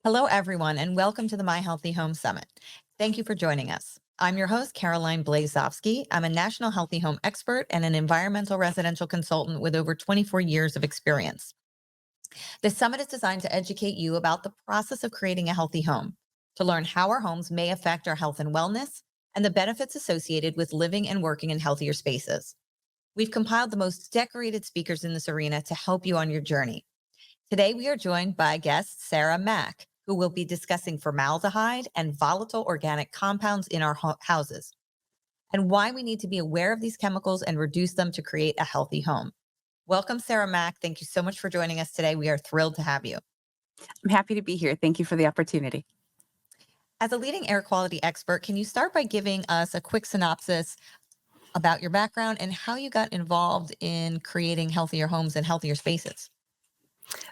Hello, everyone, and welcome to the My Healthy Home Summit. Thank you for joining us. I'm your host, Caroline Blazovsky. I'm a national healthy home expert and an environmental residential consultant with over 24 years of experience. This summit is designed to educate you about the process of creating a healthy home, to learn how our homes may affect our health and wellness, and the benefits associated with living and working in healthier spaces. We've compiled the most decorated speakers in this arena to help you on your journey. Today, we are joined by guest Sarah Mack, who will be discussing formaldehyde and volatile organic compounds in our houses and why we need to be aware of these chemicals and reduce them to create a healthy home. Welcome, Sarah Mack. Thank you so much for joining us today. We are thrilled to have you. I'm happy to be here. Thank you for the opportunity. As a leading air quality expert, can you start by giving us a quick synopsis about your background and how you got involved in creating healthier homes and healthier spaces?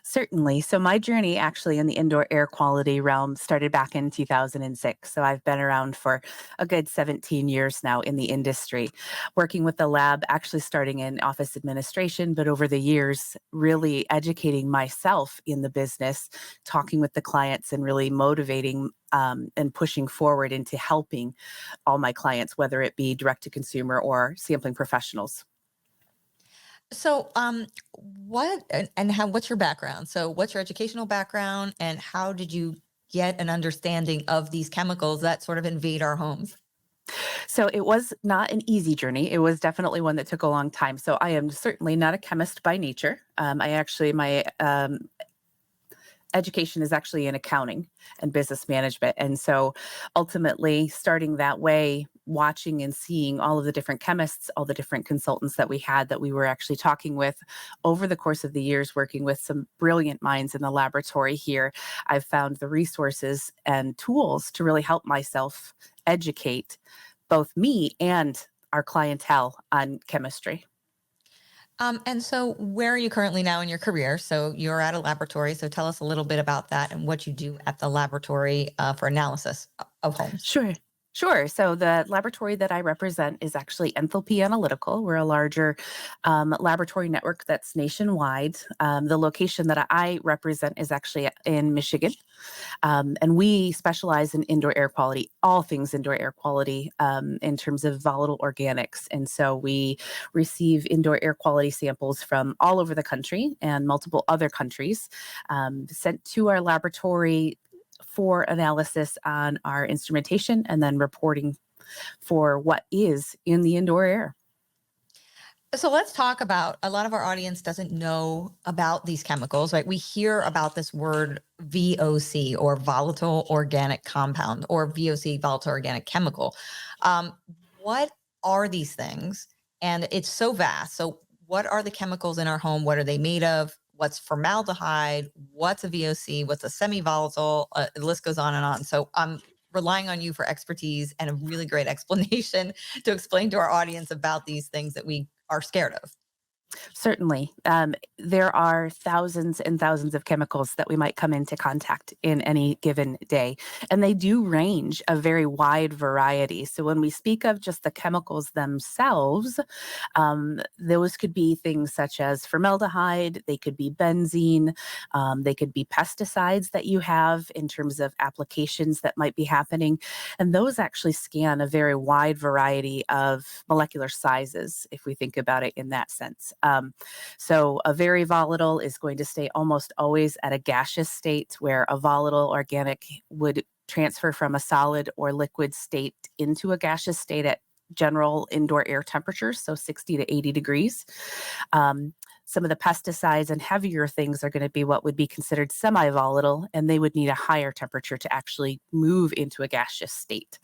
Certainly. So my journey actually in the indoor air quality realm started back in 2006. So I've been around for a good 17 years now in the industry, working with the lab, actually starting in office administration, but over the years, really educating myself in the business, talking with the clients and really motivating and pushing forward into helping all my clients, whether it be direct to consumer or sampling professionals. So, what and how? What's your background? So, what's your educational background, and how did you get an understanding of these chemicals that sort of invade our homes? So it was not an easy journey. It was definitely one that took a long time. So I am certainly not a chemist by nature. My education is actually in accounting and business management. And so ultimately, starting that way, watching and seeing all of the different chemists, all the different consultants that we had that we were actually talking with over the course of the years, working with some brilliant minds in the laboratory here, I've found the resources and tools to really help myself educate both me and our clientele on chemistry. And so, where are you currently now in your career? So, you're at a laboratory. So, tell us a little bit about that and what you do at the laboratory for analysis of homes. Sure. Sure. So the laboratory that I represent is actually Enthalpy Analytical. We're a larger laboratory network that's nationwide. The location that I represent is actually in Michigan. And we specialize in indoor air quality, all things indoor air quality in terms of volatile organics. And so we receive indoor air quality samples from all over the country and multiple other countries sent to our laboratory for analysis on our instrumentation and then reporting for what is in the indoor air. So let's talk about a lot of our audience doesn't know about these chemicals, right? We hear about this word VOC or volatile organic compound or VOC, volatile organic chemical. Um, what are these things? And it's so vast. So, what are the chemicals in our home? What are they made of? What's formaldehyde? What's a VOC? What's a semi volatile? The list goes on and on. So, I'm relying on you for expertise and a really great explanation to explain to our audience about these things that we are scared of. Certainly. There are thousands and thousands of chemicals that we might come into contact in any given day, and they do range a very wide variety. So when we speak of just the chemicals themselves, those could be things such as formaldehyde, they could be benzene, they could be pesticides that you have in terms of applications that might be happening. And those actually scan a very wide variety of molecular sizes, if we think about it in that sense. So a very volatile is going to stay almost always at a gaseous state, where a volatile organic would transfer from a solid or liquid state into a gaseous state at general indoor air temperatures, so 60 to 80 degrees. Um, some of the pesticides and heavier things are going to be what would be considered semi-volatile, and they would need a higher temperature to actually move into a gaseous state.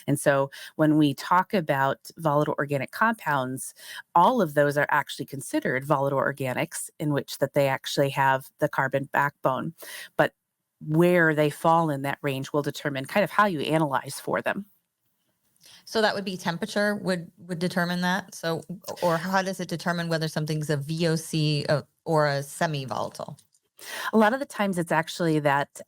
And so when we talk about volatile organic compounds, all of those are actually considered volatile organics, in which that they actually have the carbon backbone. But where they fall in that range will determine kind of how you analyze for them. So that would be temperature would determine that. So, or how does it determine whether something's a VOC or a semi-volatile? A lot of the times it's actually that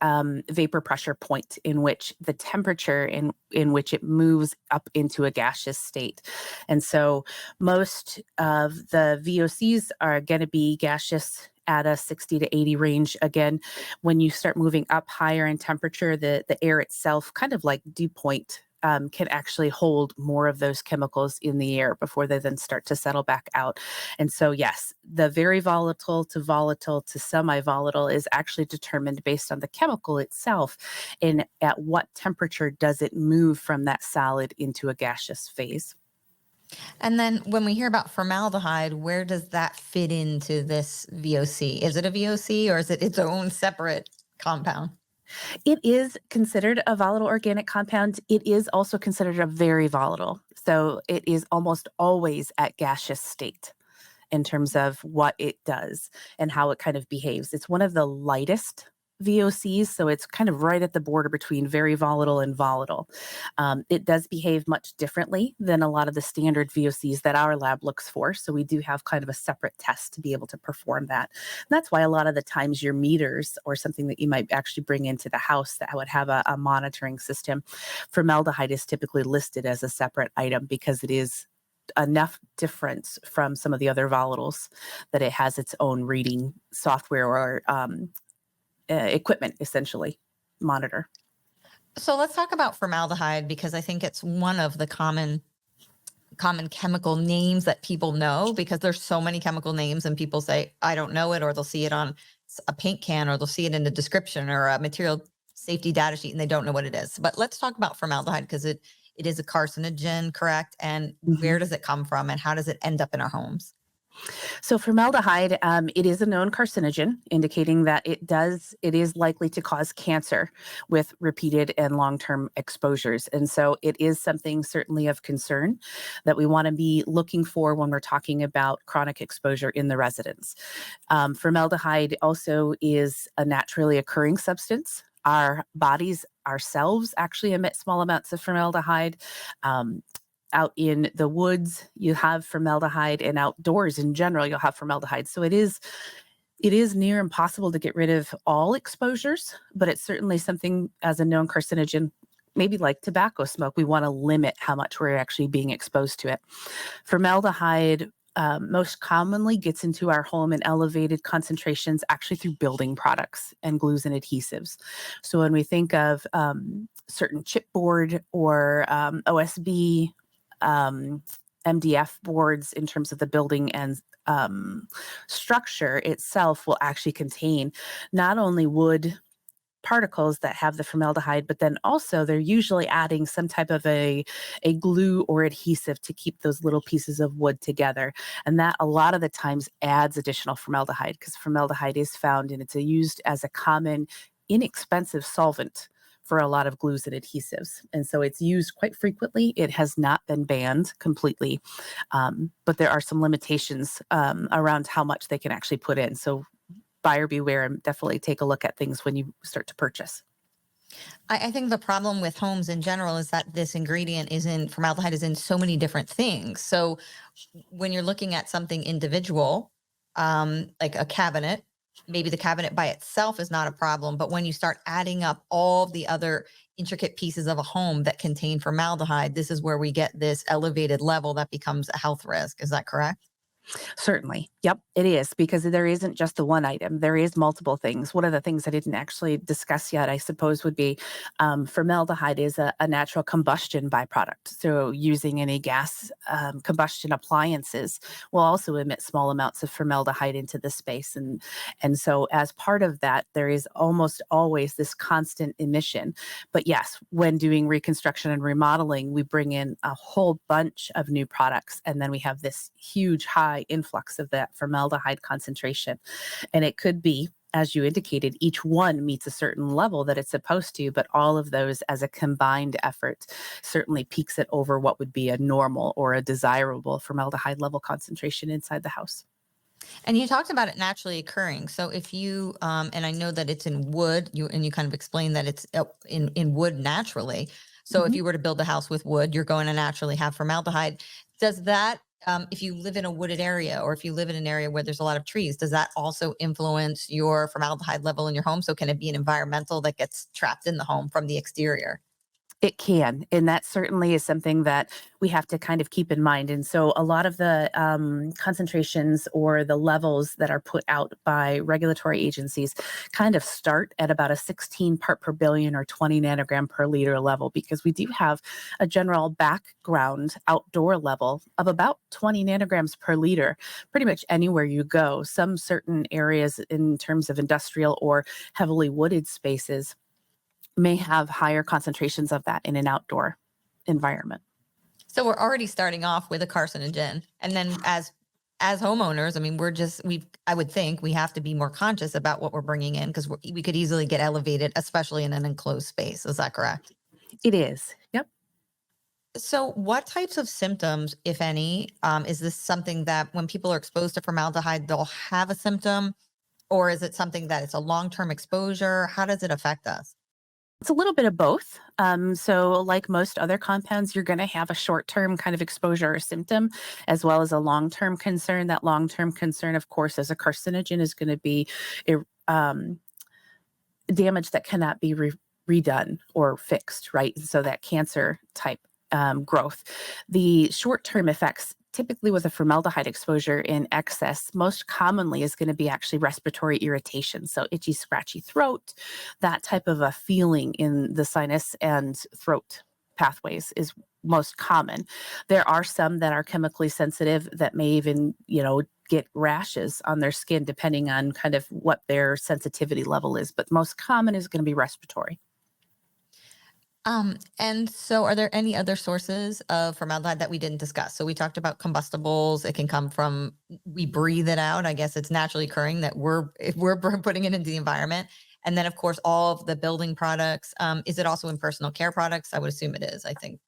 vapor pressure point in which the temperature in which it moves up into a gaseous state. And so most of the VOCs are going to be gaseous at a 60 to 80 range. Again, when you start moving up higher in temperature, the air itself, kind of like dew point, can actually hold more of those chemicals in the air before they then start to settle back out. And so, yes, the very volatile to semi-volatile is actually determined based on the chemical itself and at what temperature does it move from that solid into a gaseous phase. And then when we hear about formaldehyde, where does that fit into this VOC? Is it a VOC or is it its own separate compound? It is considered a volatile organic compound. It is also considered a very volatile. So it is almost always at gaseous state in terms of what it does and how it kind of behaves. It's one of the lightest VOCs, so it's kind of right at the border between very volatile and volatile. It does behave much differently than a lot of the standard VOCs that our lab looks for. So we do have kind of a separate test to be able to perform that. And that's why a lot of the times your meters or something that you might actually bring into the house that would have a monitoring system, formaldehyde is typically listed as a separate item because it is enough difference from some of the other volatiles that it has its own reading software or equipment, essentially, monitor. So let's talk about formaldehyde because I think it's one of the common chemical names that people know because there's so many chemical names and people say I don't know it, or they'll see it on a paint can, or they'll see it in a description or a material safety data sheet and they don't know what it is. But let's talk about formaldehyde because it is a carcinogen, correct? And Mhm. where does it come from and how does it end up in our homes? So formaldehyde, it is a known carcinogen, indicating that it is likely to cause cancer with repeated and long-term exposures. And so it is something certainly of concern that we want to be looking for when we're talking about chronic exposure in the residence. Formaldehyde also is a naturally occurring substance. Our bodies ourselves actually emit small amounts of formaldehyde. Um, Out in the woods, you have formaldehyde, and outdoors in general, you'll have formaldehyde. So it is near impossible to get rid of all exposures, but it's certainly something as a known carcinogen, maybe like tobacco smoke, we want to limit how much we're actually being exposed to it. Formaldehyde most commonly gets into our home in elevated concentrations, actually through building products and glues and adhesives. So when we think of certain chipboard or OSB, um, MDF boards in terms of the building and structure itself will actually contain not only wood particles that have the formaldehyde, but then also they're usually adding some type of a glue or adhesive to keep those little pieces of wood together. And that a lot of the times adds additional formaldehyde because formaldehyde is found and it's used as a common, inexpensive solvent for a lot of glues and adhesives. And so it's used quite frequently. It has not been banned completely, but there are some limitations around how much they can actually put in. So buyer beware and definitely take a look at things when you start to purchase. I think the problem with homes in general is that this ingredient is in formaldehyde is in so many different things. So when you're looking at something individual, like a cabinet, maybe the cabinet by itself is not a problem. But when you start adding up all the other intricate pieces of a home that contain formaldehyde, this is where we get this elevated level that becomes a health risk. Is that correct? Certainly. Yep, it is because there isn't just the one item. There is multiple things. One of the things I didn't actually discuss yet, I suppose, would be formaldehyde is a natural combustion byproduct. So using any gas combustion appliances will also emit small amounts of formaldehyde into the space. And so as part of that, there is almost always this constant emission. But yes, when doing reconstruction and remodeling, we bring in a whole bunch of new products. And then we have this huge high influx of that formaldehyde concentration. And it could be, as you indicated, each one meets a certain level that it's supposed to, but all of those as a combined effort certainly peaks it over what would be a normal or a desirable formaldehyde level concentration inside the house. And you talked about it naturally occurring. So if you, and I know that it's in wood, you kind of explained that it's in wood naturally. So if Mhm. you were to build a house with wood, you're going to naturally have formaldehyde. Does that, if you live in a wooded area or if you live in an area where there's a lot of trees, does that also influence your formaldehyde level in your home? So can it be an environmental that gets trapped in the home from the exterior? It can, and that certainly is something that we have to kind of keep in mind. And so, a lot of the concentrations or the levels that are put out by regulatory agencies kind of start at about a 16 part per billion or 20 nanogram per liter level, because we do have a general background outdoor level of about 20 nanograms per liter, pretty much anywhere you go. Some certain areas, in terms of industrial or heavily wooded spaces, may have higher concentrations of that in an outdoor environment. So we're already starting off with a carcinogen. And then as homeowners, I mean, I would think we have to be more conscious about what we're bringing in, because we could easily get elevated, especially in an enclosed space. Is that correct? It is. Yep. So what types of symptoms, if any, is this something that when people are exposed to formaldehyde, they'll have a symptom? Or is it something that it's a long-term exposure? How does it affect us? It's a little bit of both. So, like most other compounds, you're going to have a short term kind of exposure or symptom, as well as a long term concern. That long term concern, of course, as a carcinogen, is going to be um, damage that cannot be redone or fixed, right? So, that cancer type growth. The short term effects, typically with a formaldehyde exposure in excess, most commonly is going to be actually respiratory irritation. So, itchy, scratchy throat, that type of a feeling in the sinus and throat pathways is most common. There are some that are chemically sensitive that may even, get rashes on their skin depending on kind of what their sensitivity level is. But most common is going to be respiratory. And so are there any other sources of formaldehyde that we didn't discuss? So we talked about combustibles. It can come from, we breathe it out. I guess it's naturally occurring that if we're putting it into the environment. And then of course, all of the building products. Is it also in personal care products? I would assume it is, I think.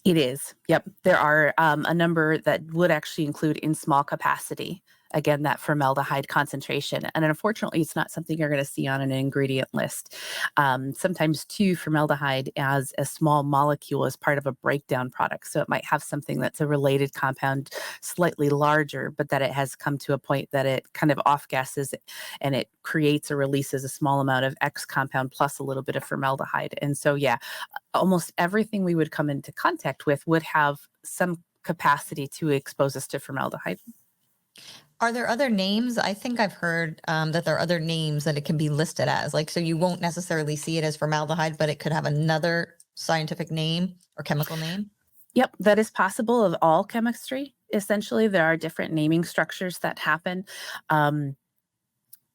It is. Yep. There are a number that would actually include in small capacity, again, that formaldehyde concentration. And unfortunately, it's not something you're going to see on an ingredient list. Sometimes, too, formaldehyde as a small molecule is part of a breakdown product. So it might have something that's a related compound, slightly larger, but that it has come to a point that it kind of off gases and it creates or releases a small amount of X compound plus a little bit of formaldehyde. And so, yeah, almost everything we would come into contact with would have some capacity to expose us to formaldehyde. Are there other names? I think I've heard that there are other names that it can be listed as. Like, so you won't necessarily see it as formaldehyde, but it could have another scientific name or chemical name. Yep, that is possible of all chemistry. Essentially, there are different naming structures that happen.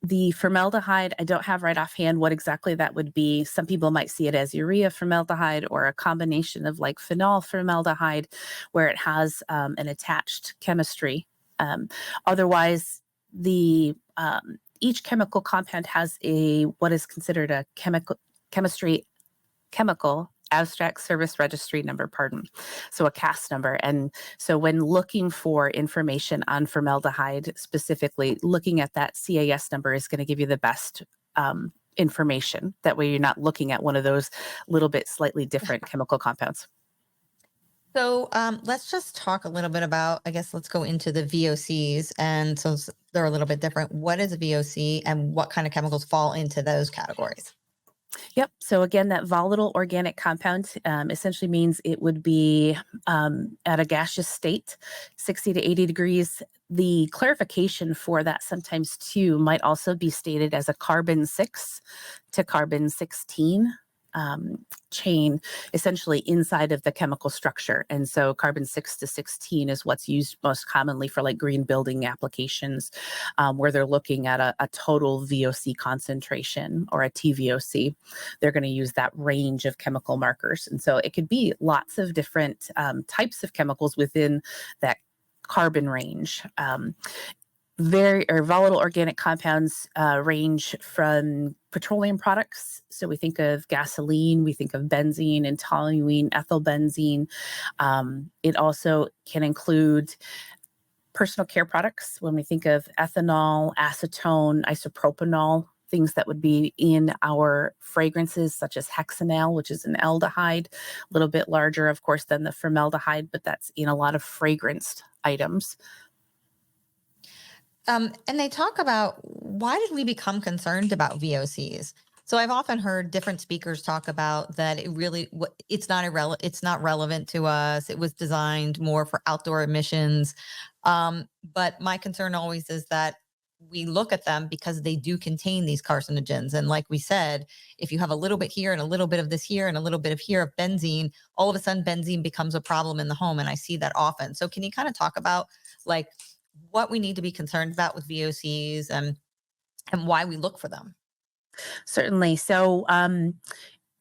The formaldehyde, I don't have right offhand what exactly that would be. Some people might see it as urea formaldehyde or a combination of like phenol formaldehyde, where it has an attached chemistry. Otherwise, the each chemical compound has what is considered a chemical abstract service registry number, pardon. So a CAS number. And so when looking for information on formaldehyde, specifically looking at that CAS number is going to give you the best information. That way you're not looking at one of those little bit slightly different chemical compounds. So let's just talk a little bit about, I guess let's go into the VOCs. And so they're a little bit different. What is a VOC and what kind of chemicals fall into those categories? Yep. So again, that volatile organic compound essentially means it would be at a gaseous state, 60 to 80 degrees. The clarification for that sometimes too might also be stated as a carbon 6 to carbon 16 chain, essentially inside of the chemical structure. And so carbon 6 to 16 is what's used most commonly for like green building applications, where they're looking at a total VOC concentration or a TVOC. They're going to use that range of chemical markers. And so it could be lots of different types of chemicals within that carbon range. Volatile organic compounds range from petroleum products. So we think of gasoline, we think of benzene and toluene, ethylbenzene. It also can include personal care products. When we think of ethanol, acetone, isopropanol, things that would be in our fragrances, such as hexanal, which is an aldehyde, a little bit larger, of course, than the formaldehyde, but that's in a lot of fragranced items. And they talk about, why did we become concerned about VOCs? So I've often heard different speakers talk about that it's not relevant to us. It was designed more for outdoor emissions. But my concern always is that we look at them because they do contain these carcinogens. And like we said, if you have a little bit here and a little bit of this here and a little bit of here of benzene, all of a sudden benzene becomes a problem in the home. And I see that often. So can you kind of talk about like what we need to be concerned about with VOCs and why we look for them? Certainly. So,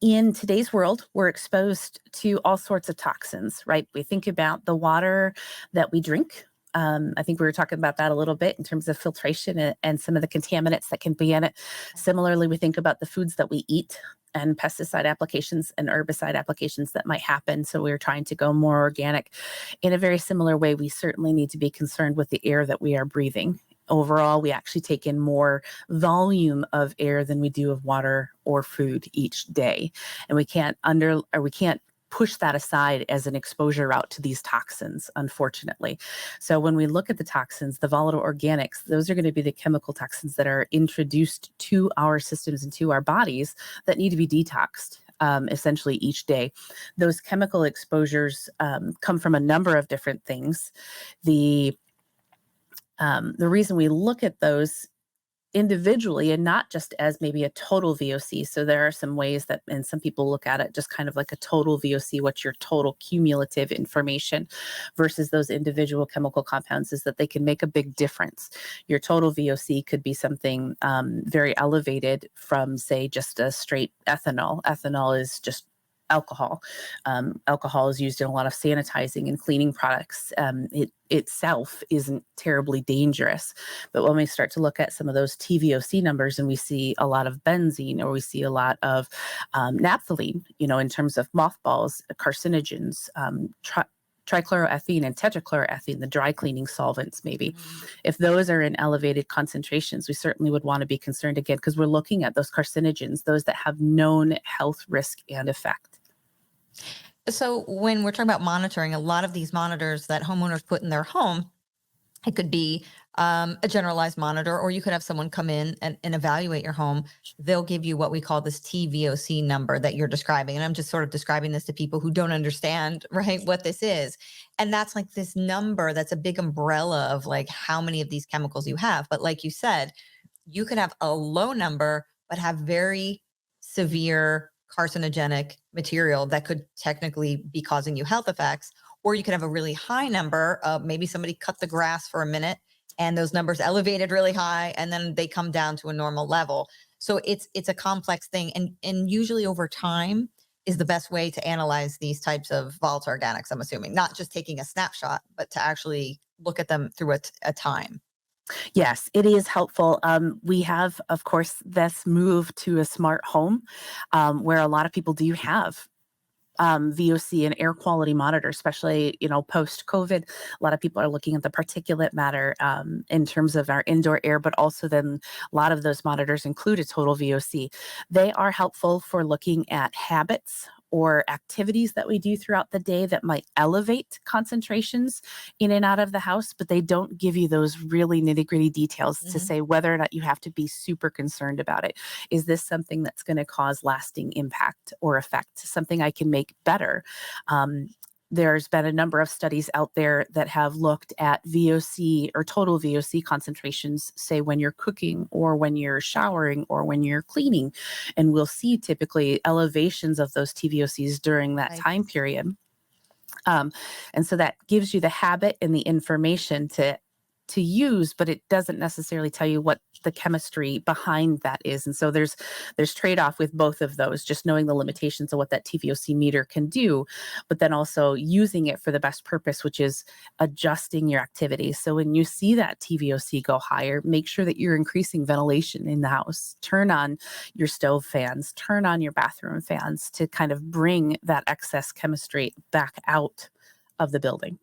in today's world, we're exposed to all sorts of toxins, right? We think about the water that we drink. I think we were talking about that a little bit in terms of filtration and some of the contaminants that can be in it. Similarly, we think about the foods that we eat and pesticide applications and herbicide applications that might happen. So we're trying to go more organic. In a very similar way, we certainly need to be concerned with the air that we are breathing. Overall, we actually take in more volume of air than we do of water or food each day. And we can't push that aside as an exposure route to these toxins, unfortunately. So when we look at the toxins, the volatile organics, those are going to be the chemical toxins that are introduced to our systems and to our bodies that need to be detoxed. Essentially each day. Those chemical exposures come from a number of different things. The reason we look at those individually and not just as maybe a total VOC. So there are some ways that, and some people look at it just kind of like a total VOC, what's your total cumulative information versus those individual chemical compounds, is that they can make a big difference. Your total VOC could be something very elevated from, say, just a straight ethanol. Ethanol is just alcohol. Alcohol is used in a lot of sanitizing and cleaning products. It itself isn't terribly dangerous. But when we start to look at some of those TVOC numbers and we see a lot of benzene or we see a lot of naphthalene, in terms of mothballs, carcinogens, trichloroethene and tetrachloroethene, the dry cleaning solvents, maybe. If those are in elevated concentrations, we certainly would want to be concerned again, because we're looking at those carcinogens, those that have known health risk and effect. So when we're talking about monitoring, a lot of these monitors that homeowners put in their home, it could be a generalized monitor, or you could have someone come in and evaluate your home. They'll give you what we call this TVOC number that you're describing. And I'm just sort of describing this to people who don't understand, right, what this is. And that's like this number that's a big umbrella of like how many of these chemicals you have. But like you said, you could have a low number, but have very severe carcinogenic material that could technically be causing you health effects. Or you could have a really high number of maybe somebody cut the grass for a minute and those numbers elevated really high and then they come down to a normal level. So it's a complex thing. And usually over time is the best way to analyze these types of volatile organics, I'm assuming, not just taking a snapshot, but to actually look at them through a time. Yes, it is helpful. We have, of course, this move to a smart home where a lot of people do have VOC and air quality monitor, especially, post COVID. A lot of people are looking at the particulate matter in terms of our indoor air, but also then a lot of those monitors include a total VOC. They are helpful for looking at habits or activities that we do throughout the day that might elevate concentrations in and out of the house, but they don't give you those really nitty-gritty details to say whether or not you have to be super concerned about it. Is this something that's going to cause lasting impact or effect, something I can make better? There's been a number of studies out there that have looked at VOC or total VOC concentrations, say when you're cooking or when you're showering or when you're cleaning. And we'll see typically elevations of those TVOCs during that time period. And so that gives you the habit and the information to use, but it doesn't necessarily tell you what the chemistry behind that is. And so there's trade-off with both of those, just knowing the limitations of what that TVOC meter can do, but then also using it for the best purpose, which is adjusting your activity. So when you see that TVOC go higher, make sure that you're increasing ventilation in the house. Turn on your stove fans, turn on your bathroom fans to kind of bring that excess chemistry back out of the building.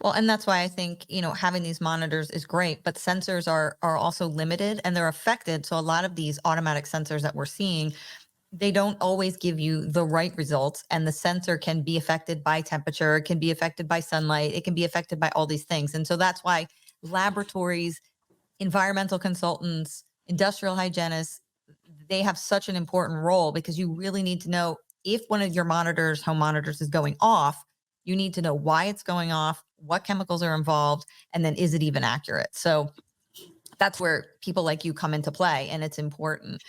Well, and that's why I think, having these monitors is great, but sensors are also limited and they're affected. So a lot of these automatic sensors that we're seeing, they don't always give you the right results. And the sensor can be affected by temperature, it can be affected by sunlight, it can be affected by all these things. And so that's why laboratories, environmental consultants, industrial hygienists, they have such an important role because you really need to know if one of your monitors, home monitors, is going off. You need to know why it's going off, what chemicals are involved, and then is it even accurate? So that's where people like you come into play, and it's important.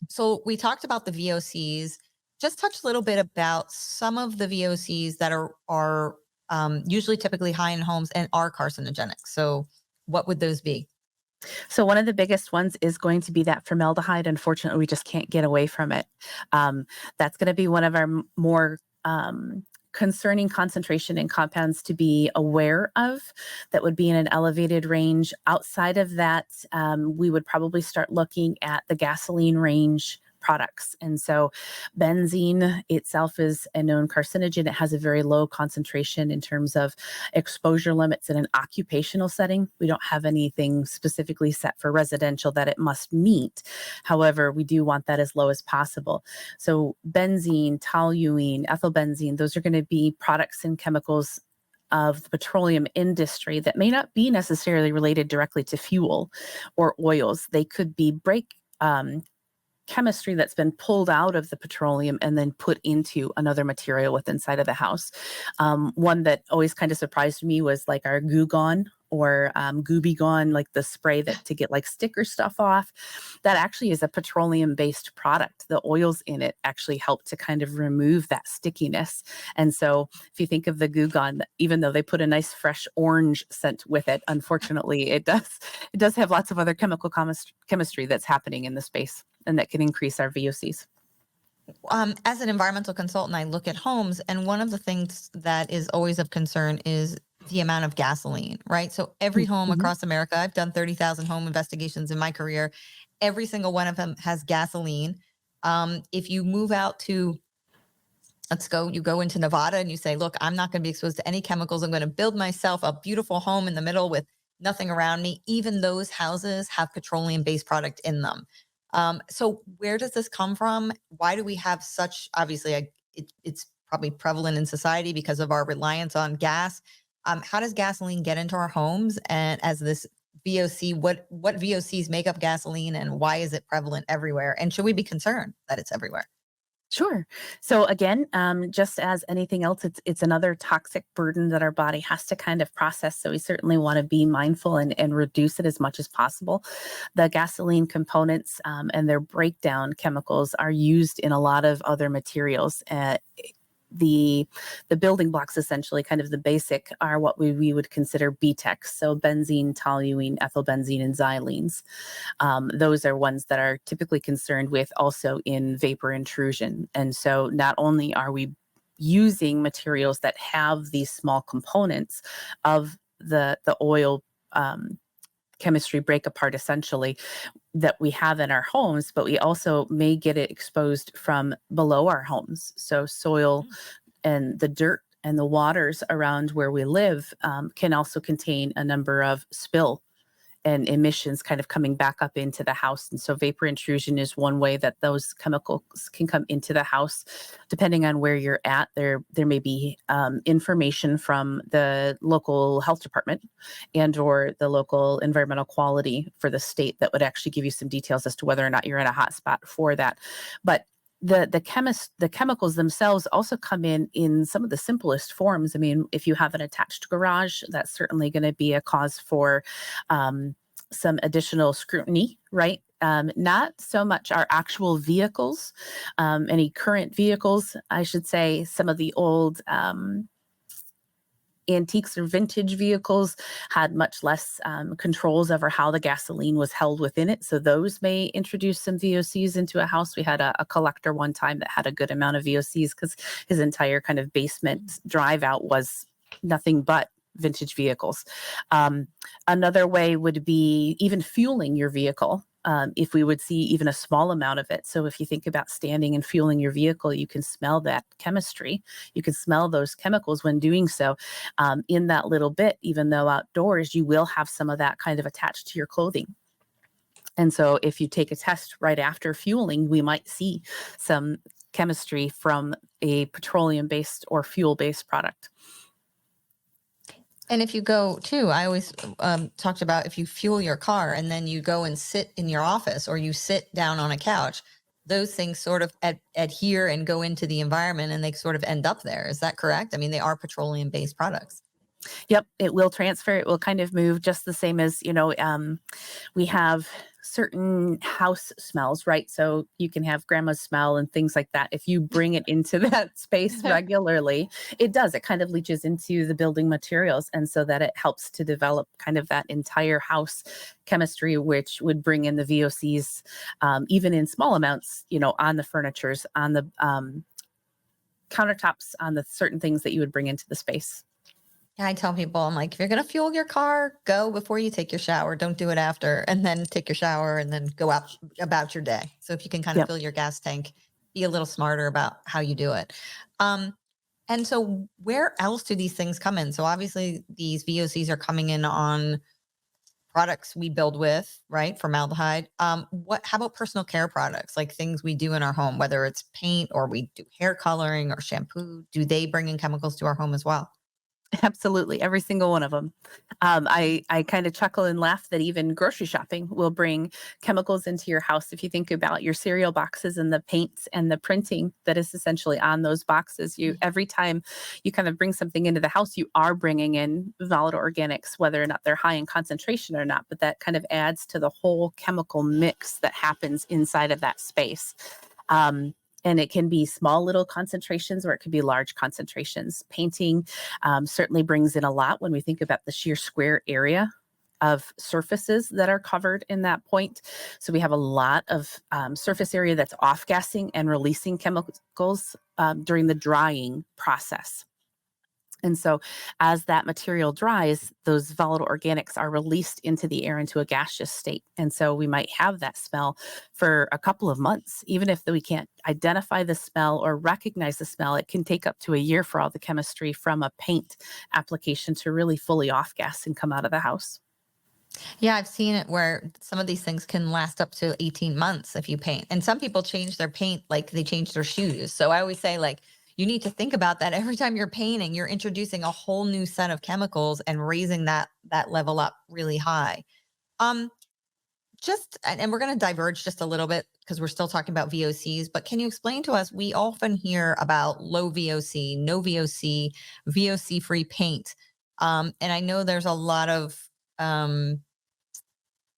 So we talked about the VOCs. Just touch a little bit about some of the VOCs that are usually typically high in homes and are carcinogenic. So what would those be? So one of the biggest ones is going to be that formaldehyde. Unfortunately, we just can't get away from it. That's going to be one of our more concerning concentration in compounds to be aware of that would be in an elevated range. Outside of that, we would probably start looking at the gasoline range products. And so benzene itself is a known carcinogen. It has a very low concentration in terms of exposure limits in an occupational setting. We don't have anything specifically set for residential that it must meet. However, we do want that as low as possible. So benzene, toluene, ethylbenzene, those are going to be products and chemicals of the petroleum industry that may not be necessarily related directly to fuel or oils. They could be chemistry that's been pulled out of the petroleum and then put into another material with inside of the house. One that always kind of surprised me was like our Goo Gone or Gooby Gone, like the spray that to get like sticker stuff off. That actually is a petroleum-based product. The oils in it actually help to kind of remove that stickiness. And so if you think of the Goo Gone, even though they put a nice fresh orange scent with it, unfortunately, it does have lots of other chemical chemistry that's happening in the space, and that can increase our VOCs. As an environmental consultant, I look at homes, and one of the things that is always of concern is the amount of gasoline, right? So every home Mhm. across America, I've done 30,000 home investigations in my career. Every single one of them has gasoline. If you move out to, you go into Nevada and you say, look, I'm not going to be exposed to any chemicals. I'm going to build myself a beautiful home in the middle with nothing around me. Even those houses have petroleum based product in them. So where does this come from? Why do we have such, obviously, it's probably prevalent in society because of our reliance on gas. How does gasoline get into our homes? And as this VOC, what VOCs make up gasoline, and why is it prevalent everywhere? And should we be concerned that it's everywhere? Sure. So again, just as anything else, it's another toxic burden that our body has to kind of process. So we certainly want to be mindful and reduce it as much as possible. The gasoline components and their breakdown chemicals are used in a lot of other materials. The building blocks, essentially kind of the basic, are what we would consider BTECs. So benzene, toluene, ethylbenzene, and xylenes. Those are ones that are typically concerned with also in vapor intrusion. And so not only are we using materials that have these small components of the oil chemistry break apart essentially that we have in our homes, but we also may get it exposed from below our homes. So soil and the dirt and the waters around where we live can also contain a number of spill and emissions kind of coming back up into the house. And so vapor intrusion is one way that those chemicals can come into the house. Depending on where you're at, there may be information from the local health department and or the local environmental quality for the state that would actually give you some details as to whether or not you're in a hot spot for that. But the chemicals themselves also come in some of the simplest forms. I mean, if you have an attached garage, that's certainly going to be a cause for some additional scrutiny, right? Not so much our actual vehicles, any current vehicles, I should say. Some of the old antiques or vintage vehicles had much less controls over how the gasoline was held within it. So those may introduce some VOCs into a house. We had a collector one time that had a good amount of VOCs because his entire kind of basement drive out was nothing but vintage vehicles. Another way would be even fueling your vehicle. If we would see even a small amount of it. So if you think about standing and fueling your vehicle, you can smell that chemistry. You can smell those chemicals when doing so. In that little bit, even though outdoors, you will have some of that kind of attached to your clothing. And so if you take a test right after fueling, we might see some chemistry from a petroleum-based or fuel-based product. And if you go too, I always talked about if you fuel your car and then you go and sit in your office or you sit down on a couch, those things sort of adhere and go into the environment and they sort of end up there. Is that correct? I mean, they are petroleum based products. Yep, it will transfer. It will kind of move just the same as, we have certain house smells, right? So you can have grandma's smell and things like that. If you bring it into that space regularly, it does. It kind of leaches into the building materials. And so that it helps to develop kind of that entire house chemistry, which would bring in the VOCs, even in small amounts, on the furnitures, on the countertops, on the certain things that you would bring into the space. Yeah, I tell people, I'm like, if you're going to fuel your car, go before you take your shower. Don't do it after, and then take your shower and then go out about your day. So if you can kind of Yep. fill your gas tank, be a little smarter about how you do it. Um, and so where else do these things come in? So obviously these VOCs are coming in on products we build with, right? Formaldehyde. How about personal care products, like things we do in our home, whether it's paint or we do hair coloring or shampoo? Do they bring in chemicals to our home as well? Absolutely, every single one of them. I kind of chuckle and laugh that even grocery shopping will bring chemicals into your house. If you think about your cereal boxes and the paints and the printing that is essentially on those boxes, you every time you kind of bring something into the house, you are bringing in volatile organics, whether or not they're high in concentration or not. But that kind of adds to the whole chemical mix that happens inside of that space. Um, and it can be small little concentrations or it could be large concentrations. Painting certainly brings in a lot when we think about the sheer square area of surfaces that are covered in that point. So we have a lot of surface area that's off gassing and releasing chemicals during the drying process. And so as that material dries, those volatile organics are released into the air into a gaseous state. And so we might have that smell for a couple of months. Even if we can't identify the smell or recognize the smell, it can take up to a year for all the chemistry from a paint application to really fully off gas and come out of the house. Yeah, I've seen it where some of these things can last up to 18 months if you paint. And some people change their paint like they change their shoes. So I always say, like, you need to think about that every time you're painting, you're introducing a whole new set of chemicals and raising that level up really high. Um, and we're going to diverge just a little bit because we're still talking about VOCs, but can you explain to us? We often hear about low VOC, no VOC, VOC free paint. And I know there's a lot of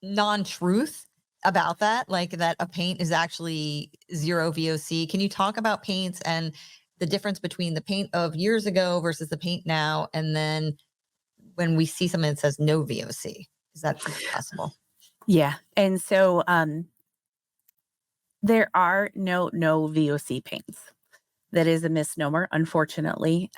non-truth about that, like that a paint is actually zero VOC. Can you talk about paints and the difference between the paint of years ago versus the paint now? And then when we see something that says no VOC, is that possible? Yeah. And so there are no VOC paints. That is a misnomer, unfortunately.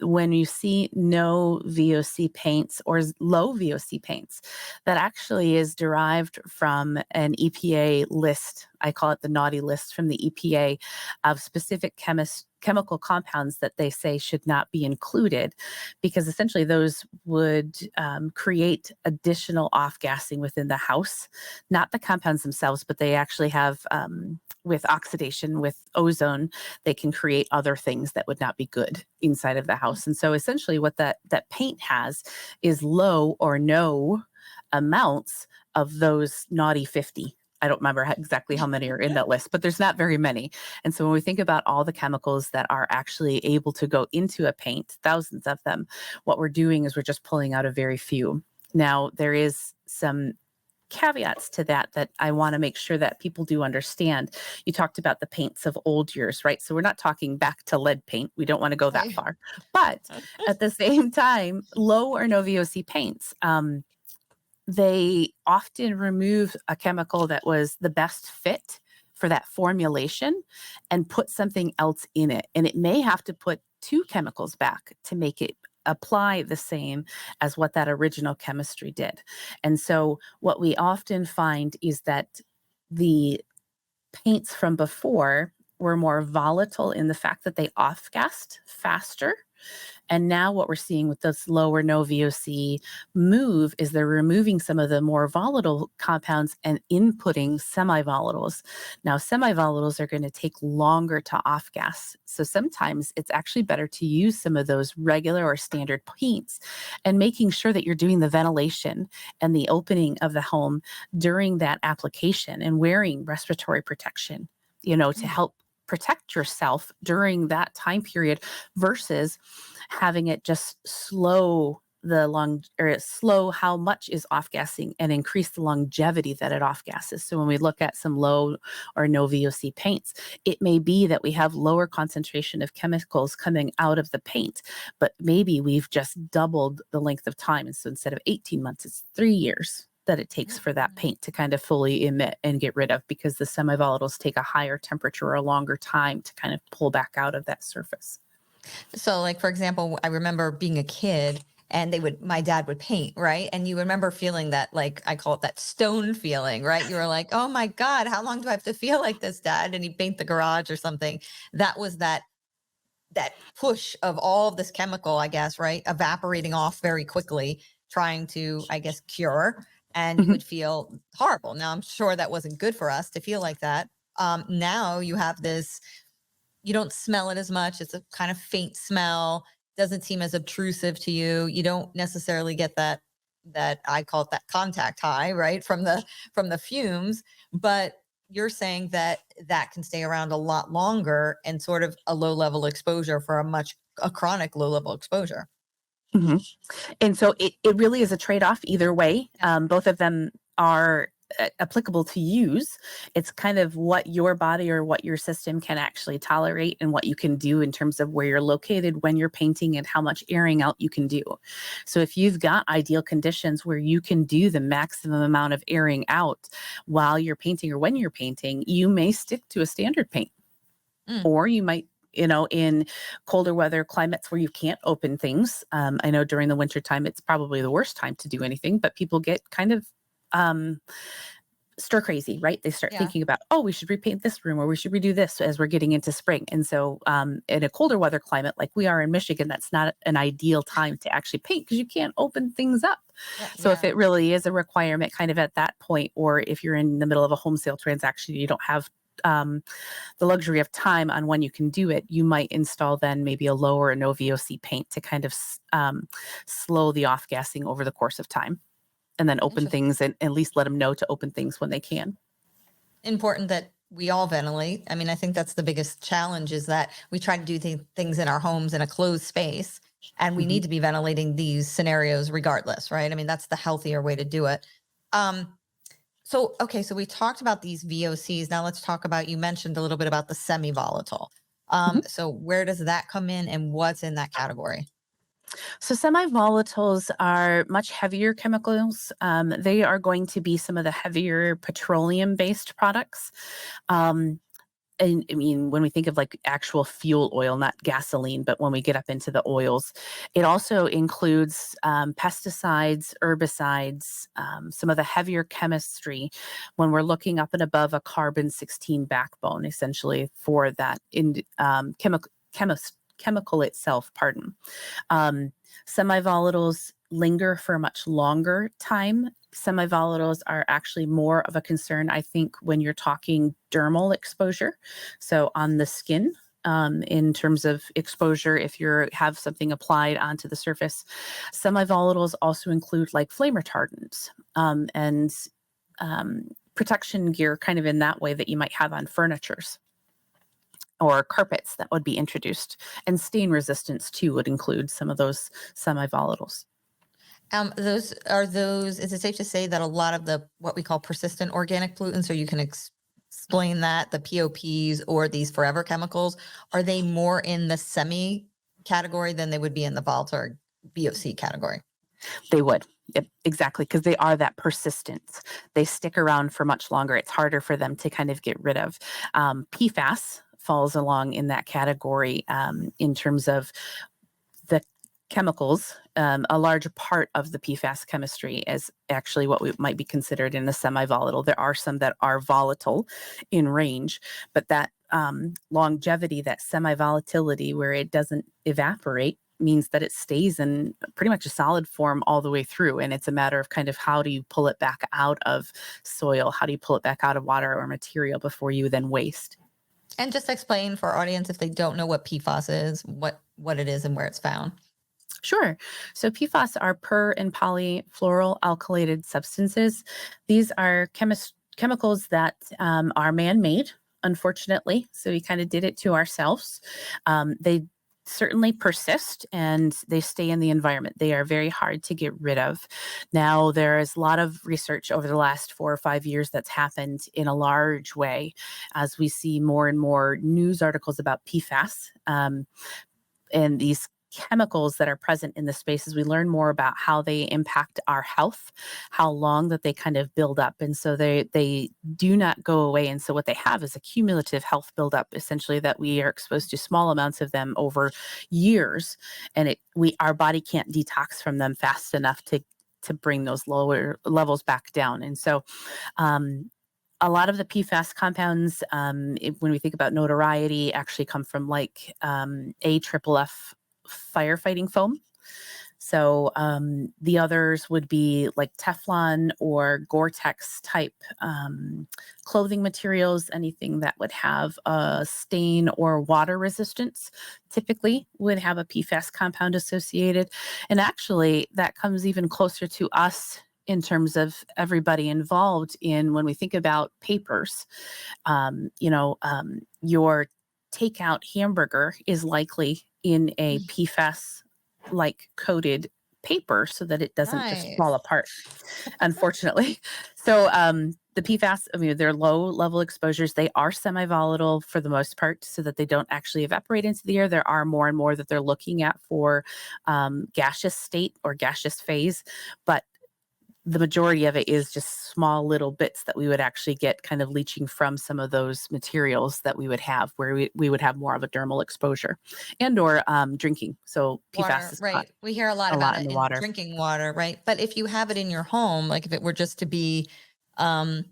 When you see no VOC paints or low VOC paints, that actually is derived from an EPA list. I call it the naughty list from the EPA of specific chemical compounds that they say should not be included because essentially those would create additional off gassing within the house, not the compounds themselves, but they actually have with oxidation, with ozone, they can create other things that would not be good inside of the house. And so essentially what that paint has is low or no amounts of those naughty 50. I don't remember exactly how many are in that list, but there's not very many. And so when we think about all the chemicals that are actually able to go into a paint, thousands of them, what we're doing is we're just pulling out a very few. Now, there is some caveats to that I want to make sure that people do understand. You talked about the paints of old years, right? So we're not talking back to lead paint. We don't want to go that Right. far. But at the same time, low or no VOC paints, they often remove a chemical that was the best fit for that formulation and put something else in it. And it may have to put two chemicals back to make it apply the same as what that original chemistry did. And so what we often find is that the paints from before were more volatile in the fact that they off-gassed faster And now what we're seeing with this low or no VOC move is they're removing some of the more volatile compounds and inputting semi-volatiles. Now, semi-volatiles are going to take longer to off gas. So sometimes it's actually better to use some of those regular or standard paints and making sure that you're doing the ventilation and the opening of the home during that application and wearing respiratory protection, to help protect yourself during that time period versus having it just slow slow how much is off gassing and increase the longevity that it off gasses. So when we look at some low or no VOC paints, it may be that we have lower concentration of chemicals coming out of the paint, but maybe we've just doubled the length of time. And so instead of 18 months, it's 3 years that it takes for that paint to kind of fully emit and get rid of, because the semi-volatiles take a higher temperature or a longer time to kind of pull back out of that surface. So like, for example, I remember being a kid and my dad would paint, right? And you remember feeling that, like, I call it that stone feeling, right? You were like, oh my God, how long do I have to feel like this, Dad? And he'd paint the garage or something. That was that push of all of this chemical, I guess, right? Evaporating off very quickly, trying to, I guess, cure. And you Mhm. would feel horrible. Now, I'm sure that wasn't good for us to feel like that. Now you have this, you don't smell it as much. It's a kind of faint smell, doesn't seem as obtrusive to you. You don't necessarily get that I call it that contact high, right? From the fumes, but you're saying that that can stay around a lot longer and sort of a low level exposure for a chronic low level exposure. Mhm. And so it really is a trade-off either way. Both of them are applicable to use. It's kind of what your body or what your system can actually tolerate and what you can do in terms of where you're located when you're painting and how much airing out you can do. So if you've got ideal conditions where you can do the maximum amount of airing out while you're painting or when you're painting, you may stick to a standard paint. Mm, Or you might, in colder weather climates where you can't open things. I know during the winter time, it's probably the worst time to do anything, but people get kind of um, stir crazy, right? They start yeah. thinking about, oh, we should repaint this room or we should redo this as we're getting into spring. And so in a colder weather climate like we are in Michigan, that's not an ideal time to actually paint because you can't open things up. So if Yeah. it really is a requirement kind of at that point, or if you're in the middle of a home sale transaction, you don't have the luxury of time on when you can do it, you might install then maybe a lower or no VOC paint to kind of slow the off gassing over the course of time, and then open Interesting. things and at least let them know to open things when they can. Important that we all ventilate. I mean, I think that's the biggest challenge, is that we try to do things in our homes in a closed space, and we Mhm. need to be ventilating these scenarios regardless, right? I mean, that's the healthier way to do it. Um, so, okay, so we talked about these VOCs. Now let's talk about, you mentioned a little bit about the semi-volatile. Mhm. So where does that come in and what's in that category? So semi-volatiles are much heavier chemicals. They are going to be some of the heavier petroleum-based products. Um, and I mean, when we think of like actual fuel oil, not gasoline, but when we get up into the oils, it also includes pesticides, herbicides, some of the heavier chemistry when we're looking up and above a carbon 16 backbone, essentially for that chemical itself, pardon. Um, Semi-volatiles linger for a much longer time. Semi-volatiles are actually more of a concern, I think, when you're talking dermal exposure. So on the skin, in terms of exposure, if you have something applied onto the surface. Semi-volatiles also include like flame retardants and protection gear kind of in that way that you might have on furnitures or carpets that would be introduced. And stain resistance too would include some of those semi-volatiles. Is it safe to say that a lot of the, what we call persistent organic pollutants, or you can explain that, the POPs or these forever chemicals, are they more in the semi category than they would be in the volatile VOC category? They would. Yep, exactly, because they are that persistence. They stick around for much longer. It's harder for them to kind of get rid of. PFAS falls along in that category in terms of the chemicals. A large part of the PFAS chemistry is actually what we might be considered in the semi-volatile. There are some that are volatile in range, but that longevity, that semi-volatility where it doesn't evaporate, means that it stays in pretty much a solid form all the way through. And it's a matter of kind of how do you pull it back out of soil? How do you pull it back out of water or material before you then waste? And just explain for our audience if they don't know what PFAS is, what it is and where it's found. Sure. So PFAS are per and polyfluoroalkylated substances. These are chemicals that are man-made, unfortunately. So we kind of did it to ourselves. They certainly persist and they stay in the environment. They are very hard to get rid of. Now, there is a lot of research over the last 4 or 5 years that's happened in a large way as we see more and more news articles about PFAS. And these chemicals that are present in the spaces, we learn more about how they impact our health, how long that they kind of build up. And so they do not go away. And so what they have is a cumulative health buildup, essentially, that we are exposed to small amounts of them over years. And our body can't detox from them fast enough to bring those lower levels back down. And so a lot of the PFAS compounds, when we think about notoriety, actually come from like AFFF firefighting foam. So the others would be like Teflon or Gore-Tex type clothing materials. Anything that would have a stain or water resistance typically would have a PFAS compound associated. And actually, that comes even closer to us in terms of everybody involved in when we think about papers. Your takeout hamburger is likely in a PFAS like coated paper so that it doesn't just fall Nice. apart, unfortunately. So the PFAS, I mean, they're low level exposures. They are semi-volatile for the most part so that they don't actually evaporate into the air. There are more and more that they're looking at for gaseous state or gaseous phase, but the majority of it is just small little bits that we would actually get kind of leaching from some of those materials that we would have where we would have more of a dermal exposure and or drinking. So PFAS Water, is caught right. We hear a lot a about lot in it the in water. drinking water, right? But if you have it in your home, like if it were just to be, um,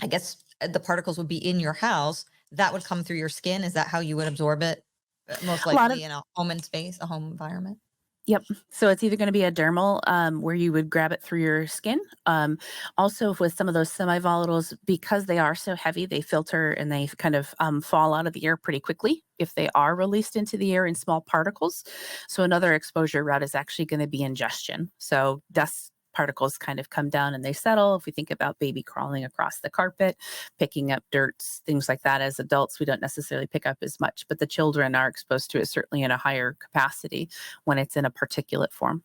I guess the particles would be in your house, that would come through your skin. Is that how you would absorb it? Most A lot of likely in a home and space, a home environment. Yep. So it's either going to be a dermal where you would grab it through your skin. Also, with some of those semi-volatiles, because they are so heavy, they filter and they kind of fall out of the air pretty quickly if they are released into the air in small particles. So another exposure route is actually going to be ingestion. So dust particles kind of come down and they settle. If we think about baby crawling across the carpet, picking up dirt, things like that, as adults, we don't necessarily pick up as much, but the children are exposed to it certainly in a higher capacity when it's in a particulate form.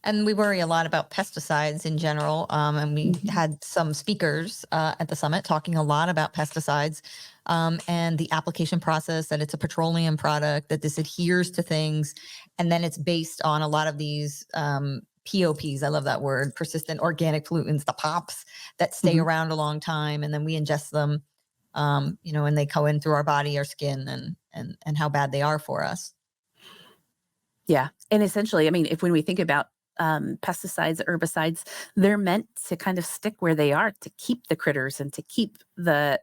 And we worry a lot about pesticides in general. And we Mhm. had some speakers at the summit talking a lot about pesticides and the application process, that it's a petroleum product, that this adheres to things. And then it's based on a lot of these POPs. I love that word, persistent organic pollutants, the POPs that stay Mhm. around a long time. And then we ingest them, and they go in through our body, our skin, and how bad they are for us. Yeah. And essentially, I mean, if when we think about pesticides, herbicides, they're meant to kind of stick where they are to keep the critters and to keep the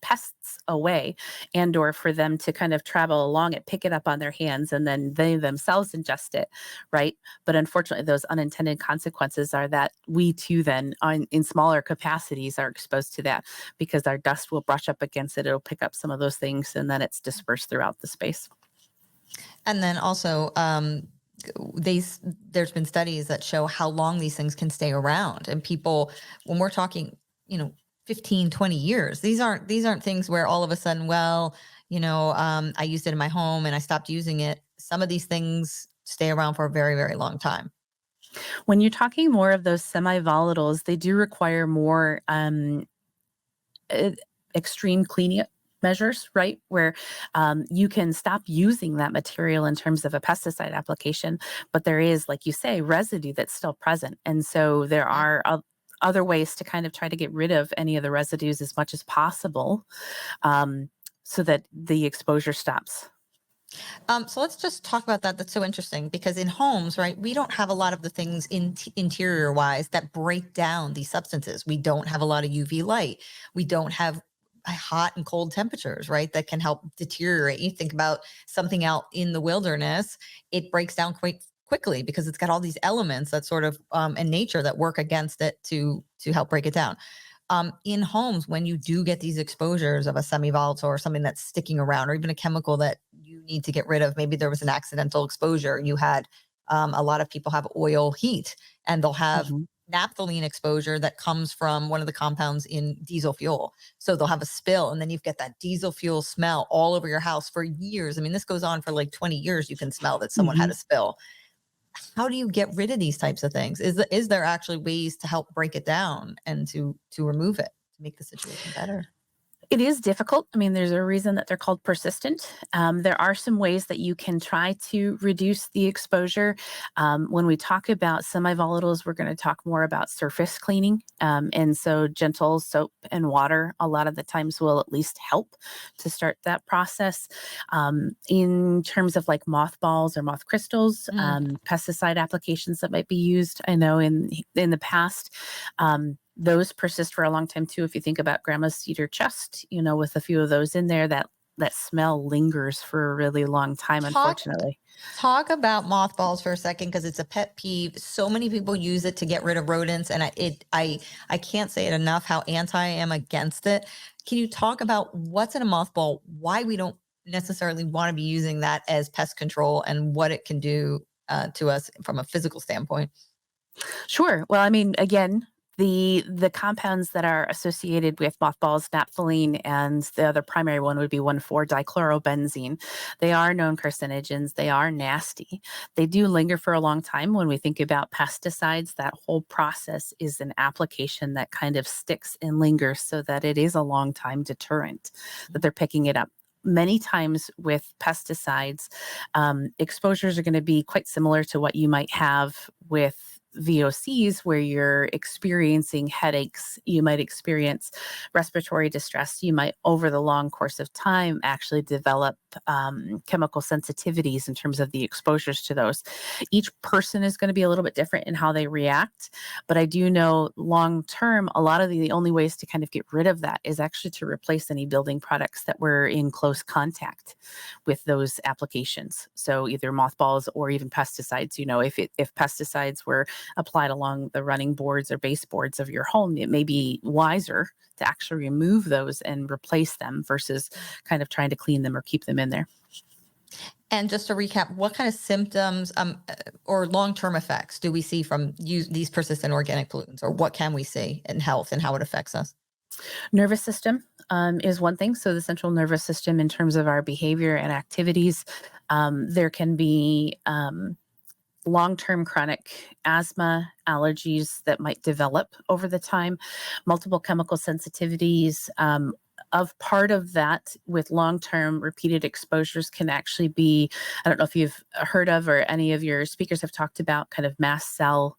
pests away, and or for them to kind of travel along it, pick it up on their hands, and then they themselves ingest it, right? But unfortunately, those unintended consequences are that we too then, in smaller capacities, are exposed to that because our dust will brush up against it. It'll pick up some of those things, and then it's dispersed throughout the space. And then also, there's been studies that show how long these things can stay around. And people, when we're talking, 15, 20 years, these aren't things where all of a sudden, well, I used it in my home and I stopped using it. Some of these things stay around for a very, very long time. When you're talking more of those semi-volatiles, they do require more uh, extreme cleaning measures, right? Where you can stop using that material in terms of a pesticide application, but there is, like you say, residue that's still present. And so there Yeah. are other ways to kind of try to get rid of any of the residues as much as possible um, so that the exposure stops. So let's just talk about that. That's so interesting because in homes, right, we don't have a lot of the things interior wise that break down these substances. We don't have a lot of UV light. We don't have hot and cold temperatures, right? That can help deteriorate. You think about something out in the wilderness, it breaks down quite quickly because it's got all these elements that sort of in nature that work against it to help break it down. In homes, when you do get these exposures of a semi-volatile or something that's sticking around, or even a chemical that you need to get rid of, maybe there was an accidental exposure. You had a lot of people have oil heat, and they'll have Mhm. naphthalene exposure that comes from one of the compounds in diesel fuel. So they'll have a spill, and then you've got that diesel fuel smell all over your house for years. I mean, this goes on for like 20 years. You can smell that someone had Mhm. a spill. How do you get rid of these types of things? Is there actually ways to help break it down and to remove it to make the situation better? It is difficult. I mean, there's a reason that they're called persistent. There are some ways that you can try to reduce the exposure. When we talk about semi-volatiles, we're going to talk more about surface cleaning. And so gentle soap and water a lot of the times will at least help to start that process. In terms of like mothballs or moth crystals, Mm. pesticide applications that might be used, I know in the past, those persist for a long time too. If you think about grandma's cedar chest, with a few of those in there, that smell lingers for a really long time, Talk unfortunately. talk about mothballs for a second because it's a pet peeve. So many people use it to get rid of rodents, and I can't say it enough how anti I am against it. Can you talk about what's in a mothball, why we don't necessarily want to be using that as pest control, and what it can do to us from a physical standpoint? Sure. Well, I mean, again, the compounds that are associated with mothballs, naphthalene, and the other primary one would be 1,4-dichlorobenzene. They are known carcinogens. They are nasty. They do linger for a long time. When we think about pesticides, that whole process is an application that kind of sticks and lingers so that it is a long time deterrent that they're picking it up. Many times with pesticides, exposures are going to be quite similar to what you might have with VOCs, where you're experiencing headaches, you might experience respiratory distress, you might, over the long course of time, actually develop chemical sensitivities in terms of the exposures to those. Each person is going to be a little bit different in how they react, but I do know long term, a lot of the only ways to kind of get rid of that is actually to replace any building products that were in close contact with those applications. So either mothballs or even pesticides. If pesticides were applied along the running boards or baseboards of your home, it may be wiser to actually remove those and replace them versus kind of trying to clean them or keep them in there. And just to recap, what kind of symptoms or long-term effects do we see from these persistent organic pollutants, or what can we see in health and how it affects us? Nervous system is one thing. So the central nervous system, in terms of our behavior and activities, there can be long-term chronic asthma, allergies that might develop over the time, multiple chemical sensitivities. Of part of that with long-term repeated exposures can actually be, I don't know if you've heard of or any of your speakers have talked about kind of mast cell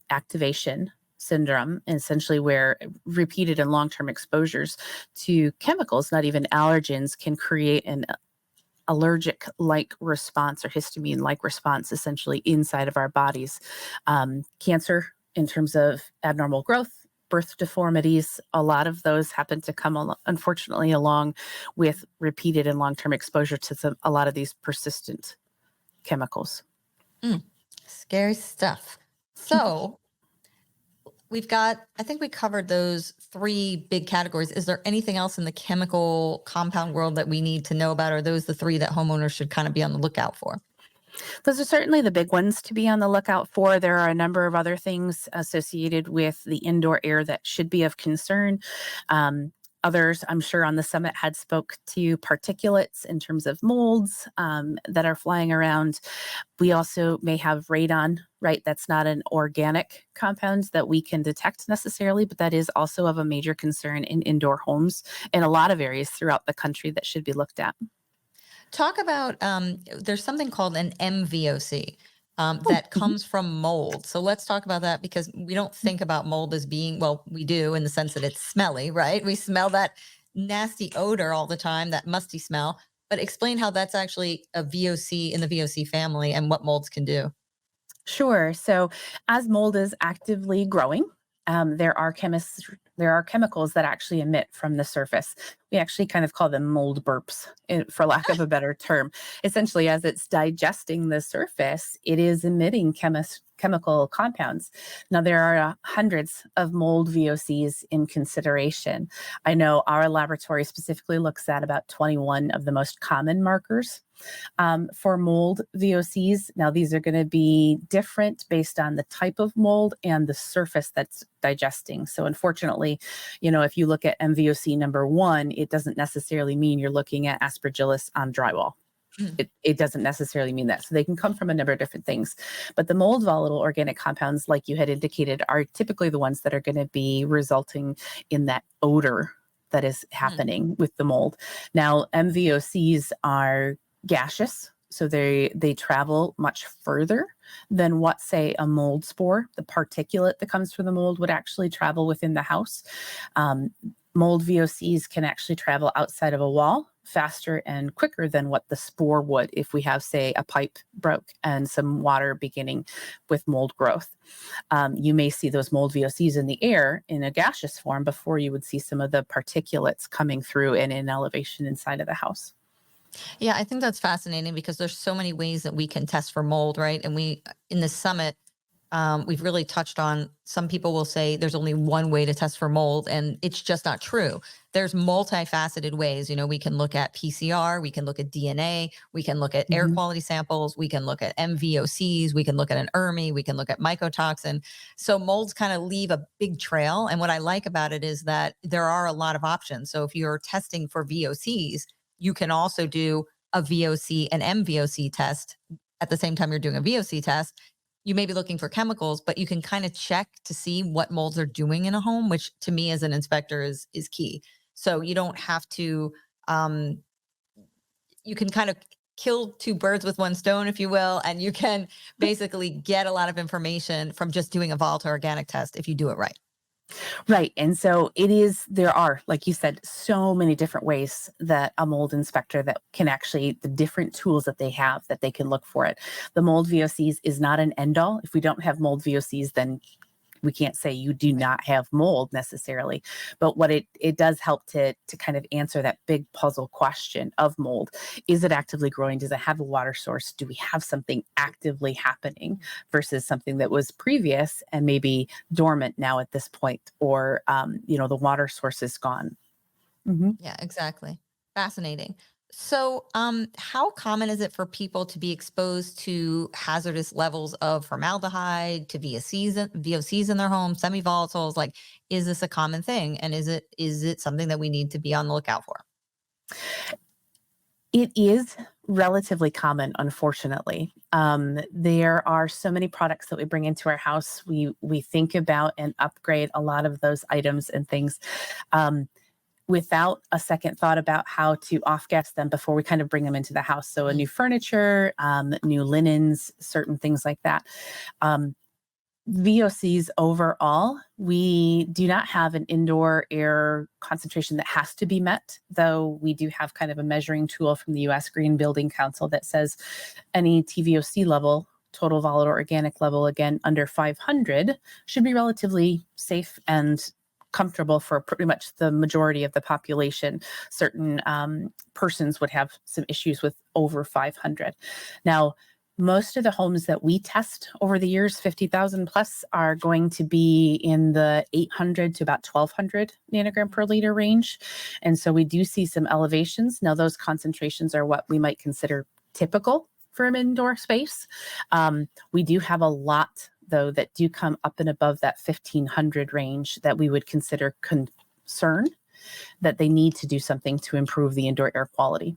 activation syndrome, essentially where repeated and long-term exposures to chemicals, not even allergens, can create an allergic like response or histamine like response essentially inside of our bodies. Cancer, in terms of abnormal growth, birth deformities, a lot of those happen to come unfortunately along with repeated and long-term exposure to a lot of these persistent chemicals. Mm, scary stuff. So I think we covered those three big categories. Is there anything else in the chemical compound world that we need to know about? Or are those the three that homeowners should kind of be on the lookout for? Those are certainly the big ones to be on the lookout for. There are a number of other things associated with the indoor air that should be of concern. Um, Others, I'm sure, on the summit had spoke to particulates in terms of molds that are flying around. We also may have radon, right? That's not an organic compound that we can detect necessarily, but that is also of a major concern in indoor homes in a lot of areas throughout the country that should be looked at. Talk about there's something called an MVOC Oh, that comes from mold. So let's talk about that because we don't think about mold as being, well, we do in the sense that it's smelly, right? We smell that nasty odor all the time, that musty smell. But explain how that's actually a VOC in the VOC family and what molds can do. sure. So, as mold is actively growing, there are chemicals that actually emit from the surface. We actually kind of call them mold burps, for lack of a better term. Essentially, as it's digesting the surface, it is emitting chemical compounds. Now, there are hundreds of mold VOCs in consideration. I know our laboratory specifically looks at about 21 of the most common markers for mold VOCs. Now, these are going to be different based on the type of mold and the surface that's digesting. So unfortunately, if you look at MVOC number 1, it doesn't necessarily mean you're looking at aspergillus on drywall. It doesn't necessarily mean that. So they can come from a number of different things. But the mold volatile organic compounds, like you had indicated, are typically the ones that are going to be resulting in that odor that is happening with the mold. Now, MVOCs are gaseous, so they travel much further than what, say, a mold spore, the particulate that comes from the mold, would actually travel within the house. Mold VOCs can actually travel outside of a wall faster and quicker than what the spore would if we have, say, a pipe broke and some water beginning with mold growth. You may see those mold VOCs in the air in a gaseous form before you would see some of the particulates coming through and in elevation inside of the house. Yeah, I think that's fascinating because there's so many ways that we can test for mold, right? And in the summit, we've really touched on, some people will say there's only one way to test for mold, and it's just not true. There's multifaceted ways. We can look at PCR, we can look at DNA, we can look at air quality samples, we can look at MVOCs, we can look at an ERMI, we can look at mycotoxin. So molds kind of leave a big trail. And what I like about it is that there are a lot of options. So if you're testing for VOCs, you can also do a VOC and MVOC test at the same time you're doing a VOC test. You may be looking for chemicals, but you can kind of check to see what molds are doing in a home, which to me as an inspector is key. So you don't have to, you can kind of kill two birds with one stone, if you will, and you can basically get a lot of information from just doing a volatile organic test if you do it right. Right. And so there are, like you said, so many different ways that a mold inspector that can actually, the different tools that they have that they can look for it. The mold VOCs is not an end all. If we don't have mold VOCs, then we can't say you do not have mold necessarily. But what it does help to kind of answer that big puzzle question of mold. Is it actively growing? Does it have a water source? Do we have something actively happening versus something that was previous and maybe dormant now at this point, or the water source is gone? Yeah, exactly. Fascinating. So, how common is it for people to be exposed to hazardous levels of formaldehyde, to VOCs in their home, semi-volatiles? Like, is this a common thing? And is it something that we need to be on the lookout for? It is relatively common, unfortunately. There are so many products that we bring into our house. We think about and upgrade a lot of those items and things. Without a second thought about how to off-gas them before we kind of bring them into the house. So a new furniture, new linens, certain things like that. VOCs overall, we do not have an indoor air concentration that has to be met, though we do have kind of a measuring tool from the U.S. Green Building Council that says any TVOC level, total volatile organic level, again, under 500 should be relatively safe and comfortable for pretty much the majority of the population. Certain persons would have some issues with over 500. Now, most of the homes that we test over the years, 50,000 plus, are going to be in the 800 to about 1,200 nanogram per liter range. And so we do see some elevations. Now, those concentrations are what we might consider typical for an indoor space. We do have a lot, though, that do come up and above that 1,500 range that we would consider concern that they need to do something to improve the indoor air quality.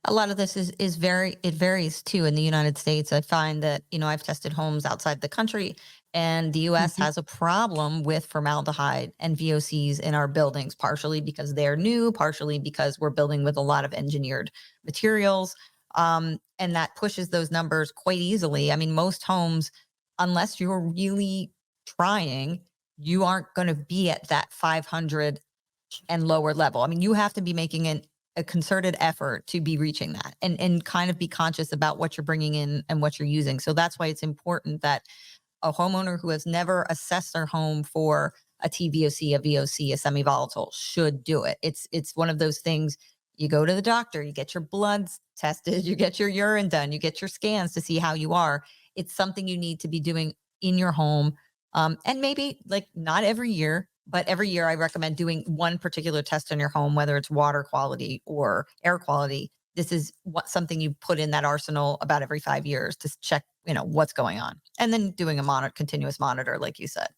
A lot of this it varies too in the United States. I find that, I've tested homes outside the country, and the US has a problem with formaldehyde and VOCs in our buildings, partially because they're new, partially because we're building with a lot of engineered materials. And that pushes those numbers quite easily. I mean, most homes, unless you're really trying, you aren't going to be at that 500 and lower level. I mean, you have to be making a concerted effort to be reaching that, and kind of be conscious about what you're bringing in and what you're using. So that's why it's important that a homeowner who has never assessed their home for a TVOC, a VOC, a semi-volatile should do it. It's one of those things. You go to the doctor, you get your bloods tested, you get your urine done, you get your scans to see how you are. It's something you need to be doing in your home. And maybe like not every year, but every year I recommend doing one particular test in your home, whether it's water quality or air quality. This is something you put in that arsenal about every 5 years to check, what's going on. And then doing a continuous monitor, like you said.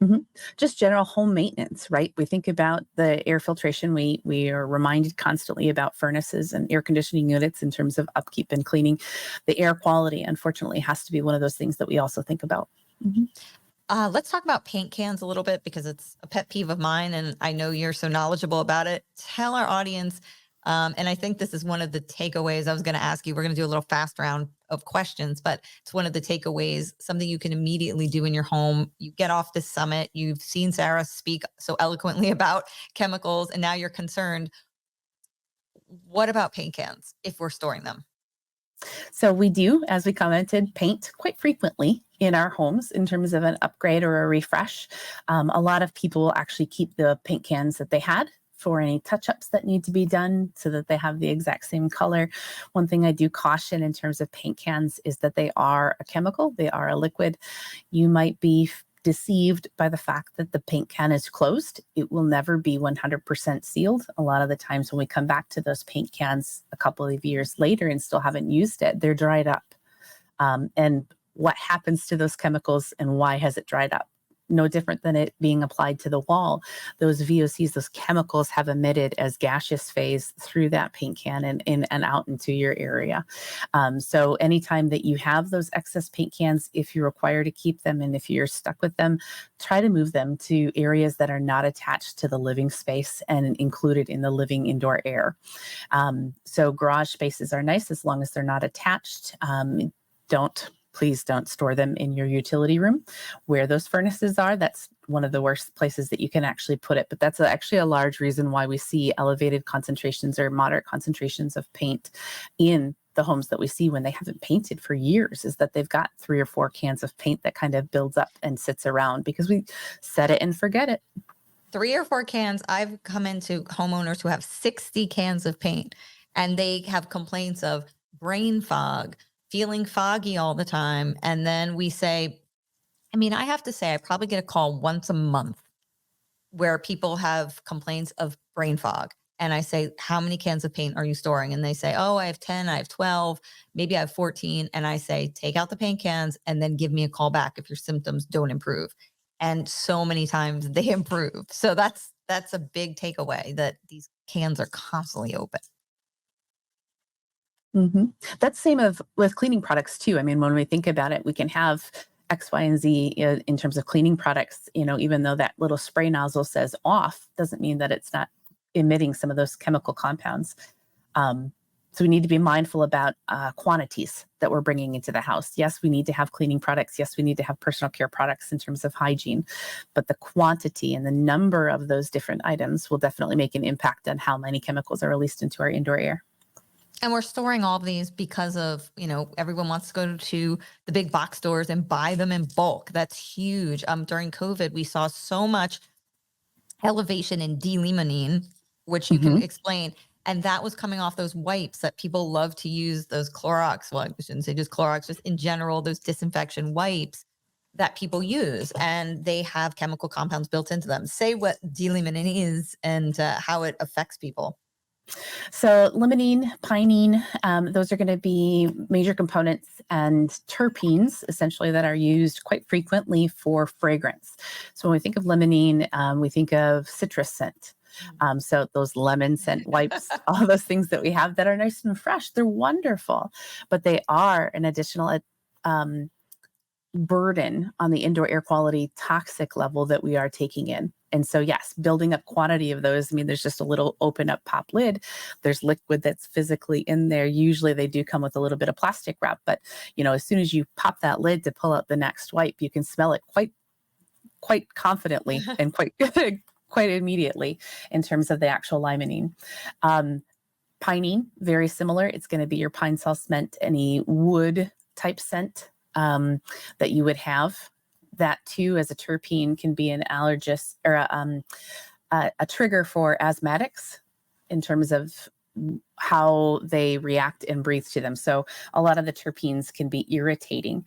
Mhm. Just general home maintenance, right? We think about the air filtration. We are reminded constantly about furnaces and air conditioning units in terms of upkeep and cleaning. The air quality, unfortunately, has to be one of those things that we also think about. Mhm. Let's talk about paint cans a little bit because it's a pet peeve of mine, and I know you're so knowledgeable about it. Tell our audience, and I think this is one of the takeaways I was going to ask you. We're going to do a little fast round of questions, but it's one of the takeaways, something you can immediately do in your home. You get off this summit, you've seen Sarah speak so eloquently about chemicals, and now you're concerned. What about paint cans if we're storing them? So we do, as we commented, paint quite frequently in our homes in terms of an upgrade or a refresh. A lot of people actually keep the paint cans that they had for any touch-ups that need to be done so that they have the exact same color. One thing I do caution in terms of paint cans is that they are a chemical, they are a liquid. You might be deceived by the fact that the paint can is closed. It will never be 100% sealed. A lot of the times when we come back to those paint cans a couple of years later and still haven't used it, they're dried up. And what happens to those chemicals and why has it dried up? No different than it being applied to the wall. Those VOCs, those chemicals have emitted as gaseous phase through that paint can and in and out into your area. So anytime that you have those excess paint cans, if you're required to keep them and if you're stuck with them, try to move them to areas that are not attached to the living space and included in the living indoor air. So garage spaces are nice as long as they're not attached. Please don't store them in your utility room where those furnaces are. That's one of the worst places that you can actually put it. But that's actually a large reason why we see elevated concentrations or moderate concentrations of paint in the homes that we see when they haven't painted for years, is that they've got 3 or 4 cans of paint that kind of builds up and sits around because we set it and forget it. 3 or 4 cans. I've come into homeowners who have 60 cans of paint and they have complaints of brain fog, feeling foggy all the time. And then we say, I have to say, I probably get a call once a month where people have complaints of brain fog. And I say, how many cans of paint are you storing? And they say, oh, I have 10, I have 12, maybe I have 14. And I say, take out the paint cans and then give me a call back if your symptoms don't improve. And so many times they improve. So that's a big takeaway, that these cans are constantly open. Mm-hmm. That's same with cleaning products too. I mean, when we think about it, we can have X, Y, and Z in terms of cleaning products. Even though that little spray nozzle says off, doesn't mean that it's not emitting some of those chemical compounds. So we need to be mindful about quantities that we're bringing into the house. Yes, we need to have cleaning products. Yes, we need to have personal care products in terms of hygiene, but the quantity and the number of those different items will definitely make an impact on how many chemicals are released into our indoor air. And we're storing all of these because of, everyone wants to go to the big box stores and buy them in bulk. That's huge. During COVID, we saw so much elevation in D-limonene, which you can Mhm. explain. And that was coming off those wipes that people love to use, those Clorox, well, I shouldn't say just Clorox, just in general, those disinfection wipes that people use. And they have chemical compounds built into them. Say what D-limonene is and how it affects people. So limonene, pinene, those are going to be major components and terpenes, essentially, that are used quite frequently for fragrance. So when we think of limonene, we think of citrus scent. So those lemon scent wipes, all those things that we have that are nice and fresh, they're wonderful, but they are an additional burden on the indoor air quality toxic level that we are taking in. And so, yes, building up quantity of those. There's just a little open up pop lid. There's liquid that's physically in there. Usually they do come with a little bit of plastic wrap, but as soon as you pop that lid to pull out the next wipe, you can smell it quite confidently and quite immediately in terms of the actual limonene. Pinene, very similar. It's going to be your pine sol scent, any wood type scent. that you would have. That too, as a terpene, can be an allergist or a trigger for asthmatics in terms of how they react and breathe to them. So a lot of the terpenes can be irritating,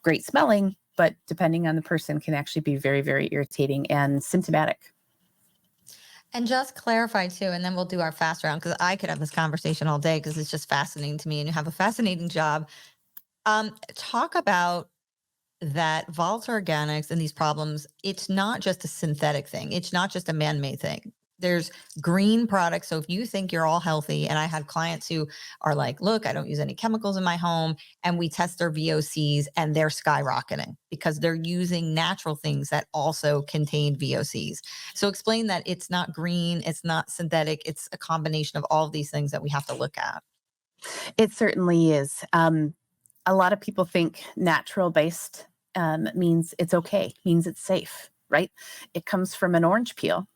great smelling, but depending on the person can actually be very, very irritating and symptomatic. And just clarify too, and then we'll do our fast round because I could have this conversation all day because it's just fascinating to me and you have a fascinating job. Talk about that volatile organics and these problems, it's not just a synthetic thing. It's not just a man-made thing. There's green products. So if you think you're all healthy, and I have clients who are like, look, I don't use any chemicals in my home, and we test their VOCs and they're skyrocketing because they're using natural things that also contain VOCs. So explain that it's not green, it's not synthetic, it's a combination of all of these things that we have to look at. It certainly is. A lot of people think natural based means it's okay, means it's safe, right? It comes from an orange peel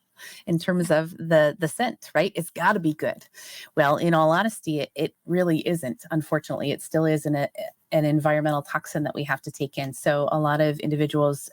in terms of the scent, right? It's got to be good. Well, in all honesty, it really isn't. Unfortunately, it still is an environmental toxin that we have to take in. So a lot of individuals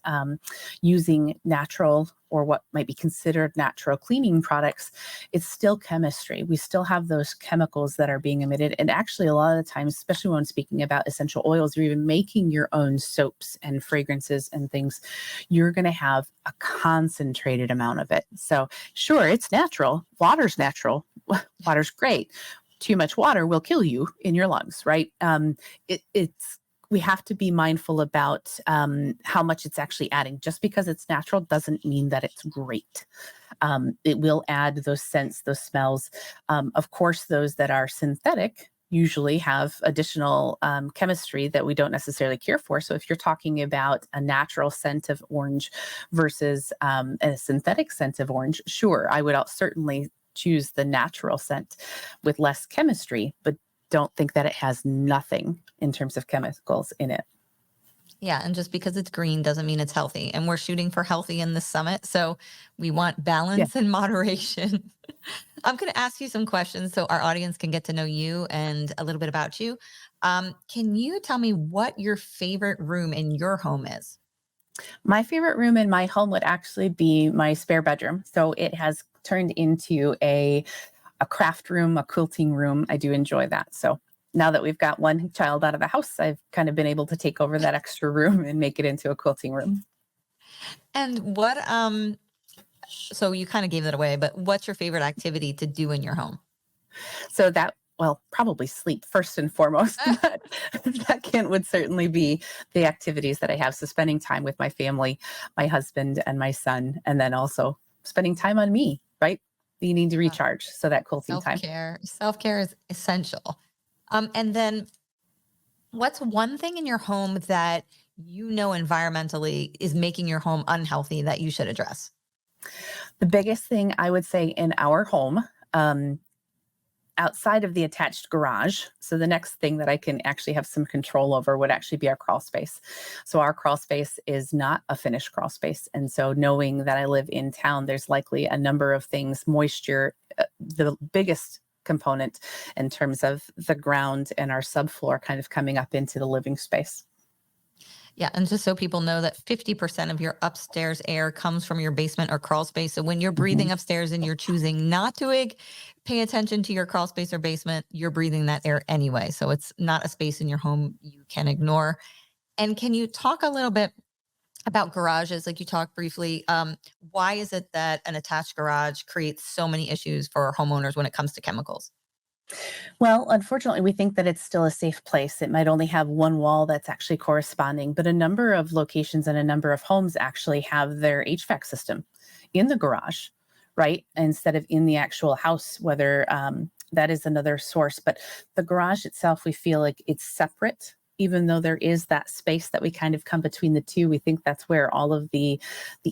using natural or what might be considered natural cleaning products, it's still chemistry. We still have those chemicals that are being emitted. And actually, a lot of the times, especially when speaking about essential oils, or even making your own soaps and fragrances and things, you're going to have a concentrated amount of it. So sure, it's natural. Water's natural. Water's great. Too much water will kill you in your lungs, right? We have to be mindful about how much it's actually adding. Just because it's natural doesn't mean that it's great. It will add those scents, those smells. Of course, those that are synthetic usually have additional chemistry that we don't necessarily care for. So if you're talking about a natural scent of orange versus a synthetic scent of orange, sure, I would certainly choose the natural scent with less chemistry, but don't think that it has nothing in terms of chemicals in it. Yeah. And just because it's green doesn't mean it's healthy. And we're shooting for healthy in this summit. So we want Yeah. balance and moderation. I'm going to ask you some questions so our audience can get to know you and a little bit about you. Can you tell me what your favorite room in your home is? My favorite room in my home would actually be my spare bedroom. So it has turned into a craft room, a quilting room. I do enjoy that. So now that we've got one child out of the house, I've kind of been able to take over that extra room and make it into a quilting room. And so you kind of gave that away, but what's your favorite activity to do in your home? So probably sleep first and foremost, but second would certainly be the activities that I have. So spending time with my family, my husband and my son, and then also spending time on me, right? You need to recharge. So that quilting time. Self-care is essential. And then what's one thing in your home that you know environmentally is making your home unhealthy that you should address? The biggest thing I would say in our home, outside of the attached garage. So the next thing that I can actually have some control over would actually be our crawl space. So our crawl space is not a finished crawl space. And so knowing that I live in town, there's likely a number of things, moisture, the biggest component in terms of the ground and our subfloor kind of coming up into the living space. Yeah. And just so people know that 50% of your upstairs air comes from your basement or crawl space. So when you're breathing Mhm. upstairs and you're choosing not to pay attention to your crawl space or basement, you're breathing that air anyway. So it's not a space in your home you can ignore. And can you talk a little bit about garages? Like you talked briefly. Why is it that an attached garage creates so many issues for homeowners when it comes to chemicals? Well, unfortunately, we think that it's still a safe place. It might only have one wall that's actually corresponding, but a number of locations and a number of homes actually have their HVAC system in the garage, right? Instead of in the actual house, whether that is another source. But the garage itself, we feel like it's separate. Even though there is that space that we kind of come between the two, we think that's where all of the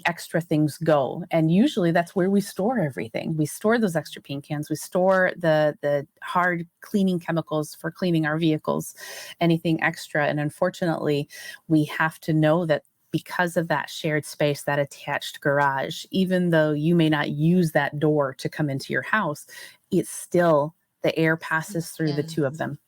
extra things go. And usually that's where we store everything. We store those extra paint cans. We store the hard cleaning chemicals for cleaning our vehicles, anything extra. And unfortunately, we have to know that because of that shared space, that attached garage, even though you may not use that door to come into your house, it's still the air passes through the two of them.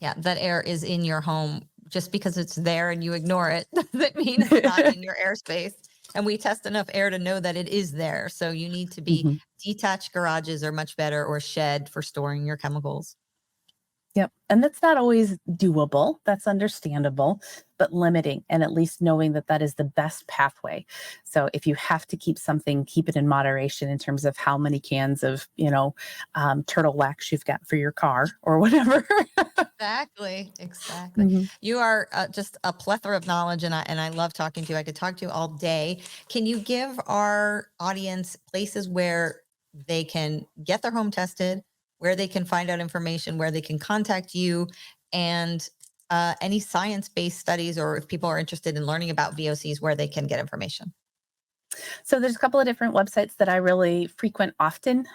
Yeah, that air is in your home just because it's there and you ignore it doesn't mean it's not in your airspace. And we test enough air to know that it is there. So you need to be Mhm. detached garages are much better, or shed for storing your chemicals. Yep. And that's not always doable. That's understandable, but limiting and at least knowing that that is the best pathway. So if you have to keep something, keep it in moderation in terms of how many cans of, turtle wax you've got for your car or whatever. Exactly. Mhm. You are just a plethora of knowledge, and I love talking to you. I could talk to you all day. Can you give our audience places where they can get their home tested, where they can find out information, where they can contact you, and any science-based studies, or if people are interested in learning about VOCs, where they can get information? So there's a couple of different websites that I really frequent often.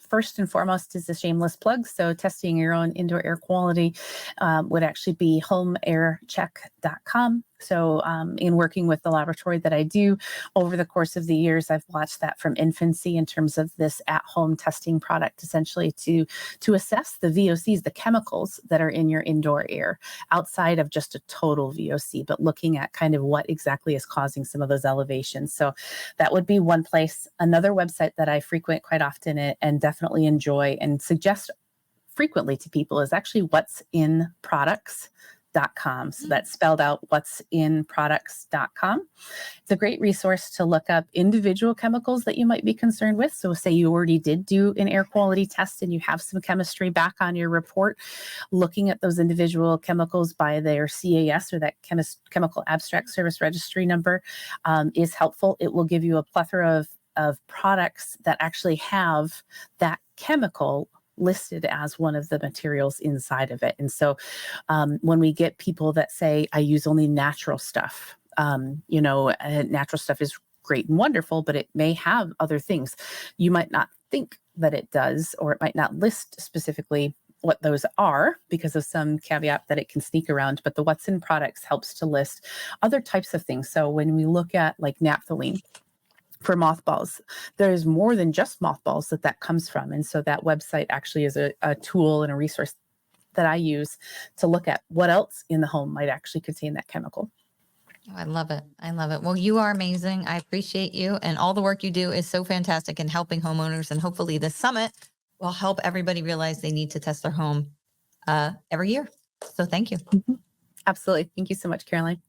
First and foremost is a shameless plug. So testing your own indoor air quality would actually be homeaircheck.com. So in working with the laboratory that I do over the course of the years, I've watched that from infancy in terms of this at-home testing product, essentially to assess the VOCs, the chemicals that are in your indoor air, outside of just a total VOC, but looking at kind of what exactly is causing some of those elevations. So that would be one place. Another website that I frequent quite often and definitely enjoy and suggest frequently to people is actually what'sinproducts.com. So that's spelled out what'sinproducts.com. It's a great resource to look up individual chemicals that you might be concerned with. So say you already did do an air quality test and you have some chemistry back on your report, looking at those individual chemicals by their CAS, or that chemical abstract service registry number, is helpful. It will give you a plethora of products that actually have that chemical listed as one of the materials inside of it. And so when we get people that say, I use only natural stuff, natural stuff is great and wonderful, but it may have other things. You might not think that it does, or it might not list specifically what those are because of some caveat that it can sneak around, but the what's in products helps to list other types of things. So when we look at like naphthalene, for mothballs, there's more than just mothballs that comes from. And so that website actually is a tool and a resource that I use to look at what else in the home might actually contain that chemical. Oh, I love it. I love it. Well, you are amazing. I appreciate you, and all the work you do is so fantastic in helping homeowners. And hopefully this summit will help everybody realize they need to test their home every year. So thank you. Mhm. Absolutely. Thank you so much, Caroline.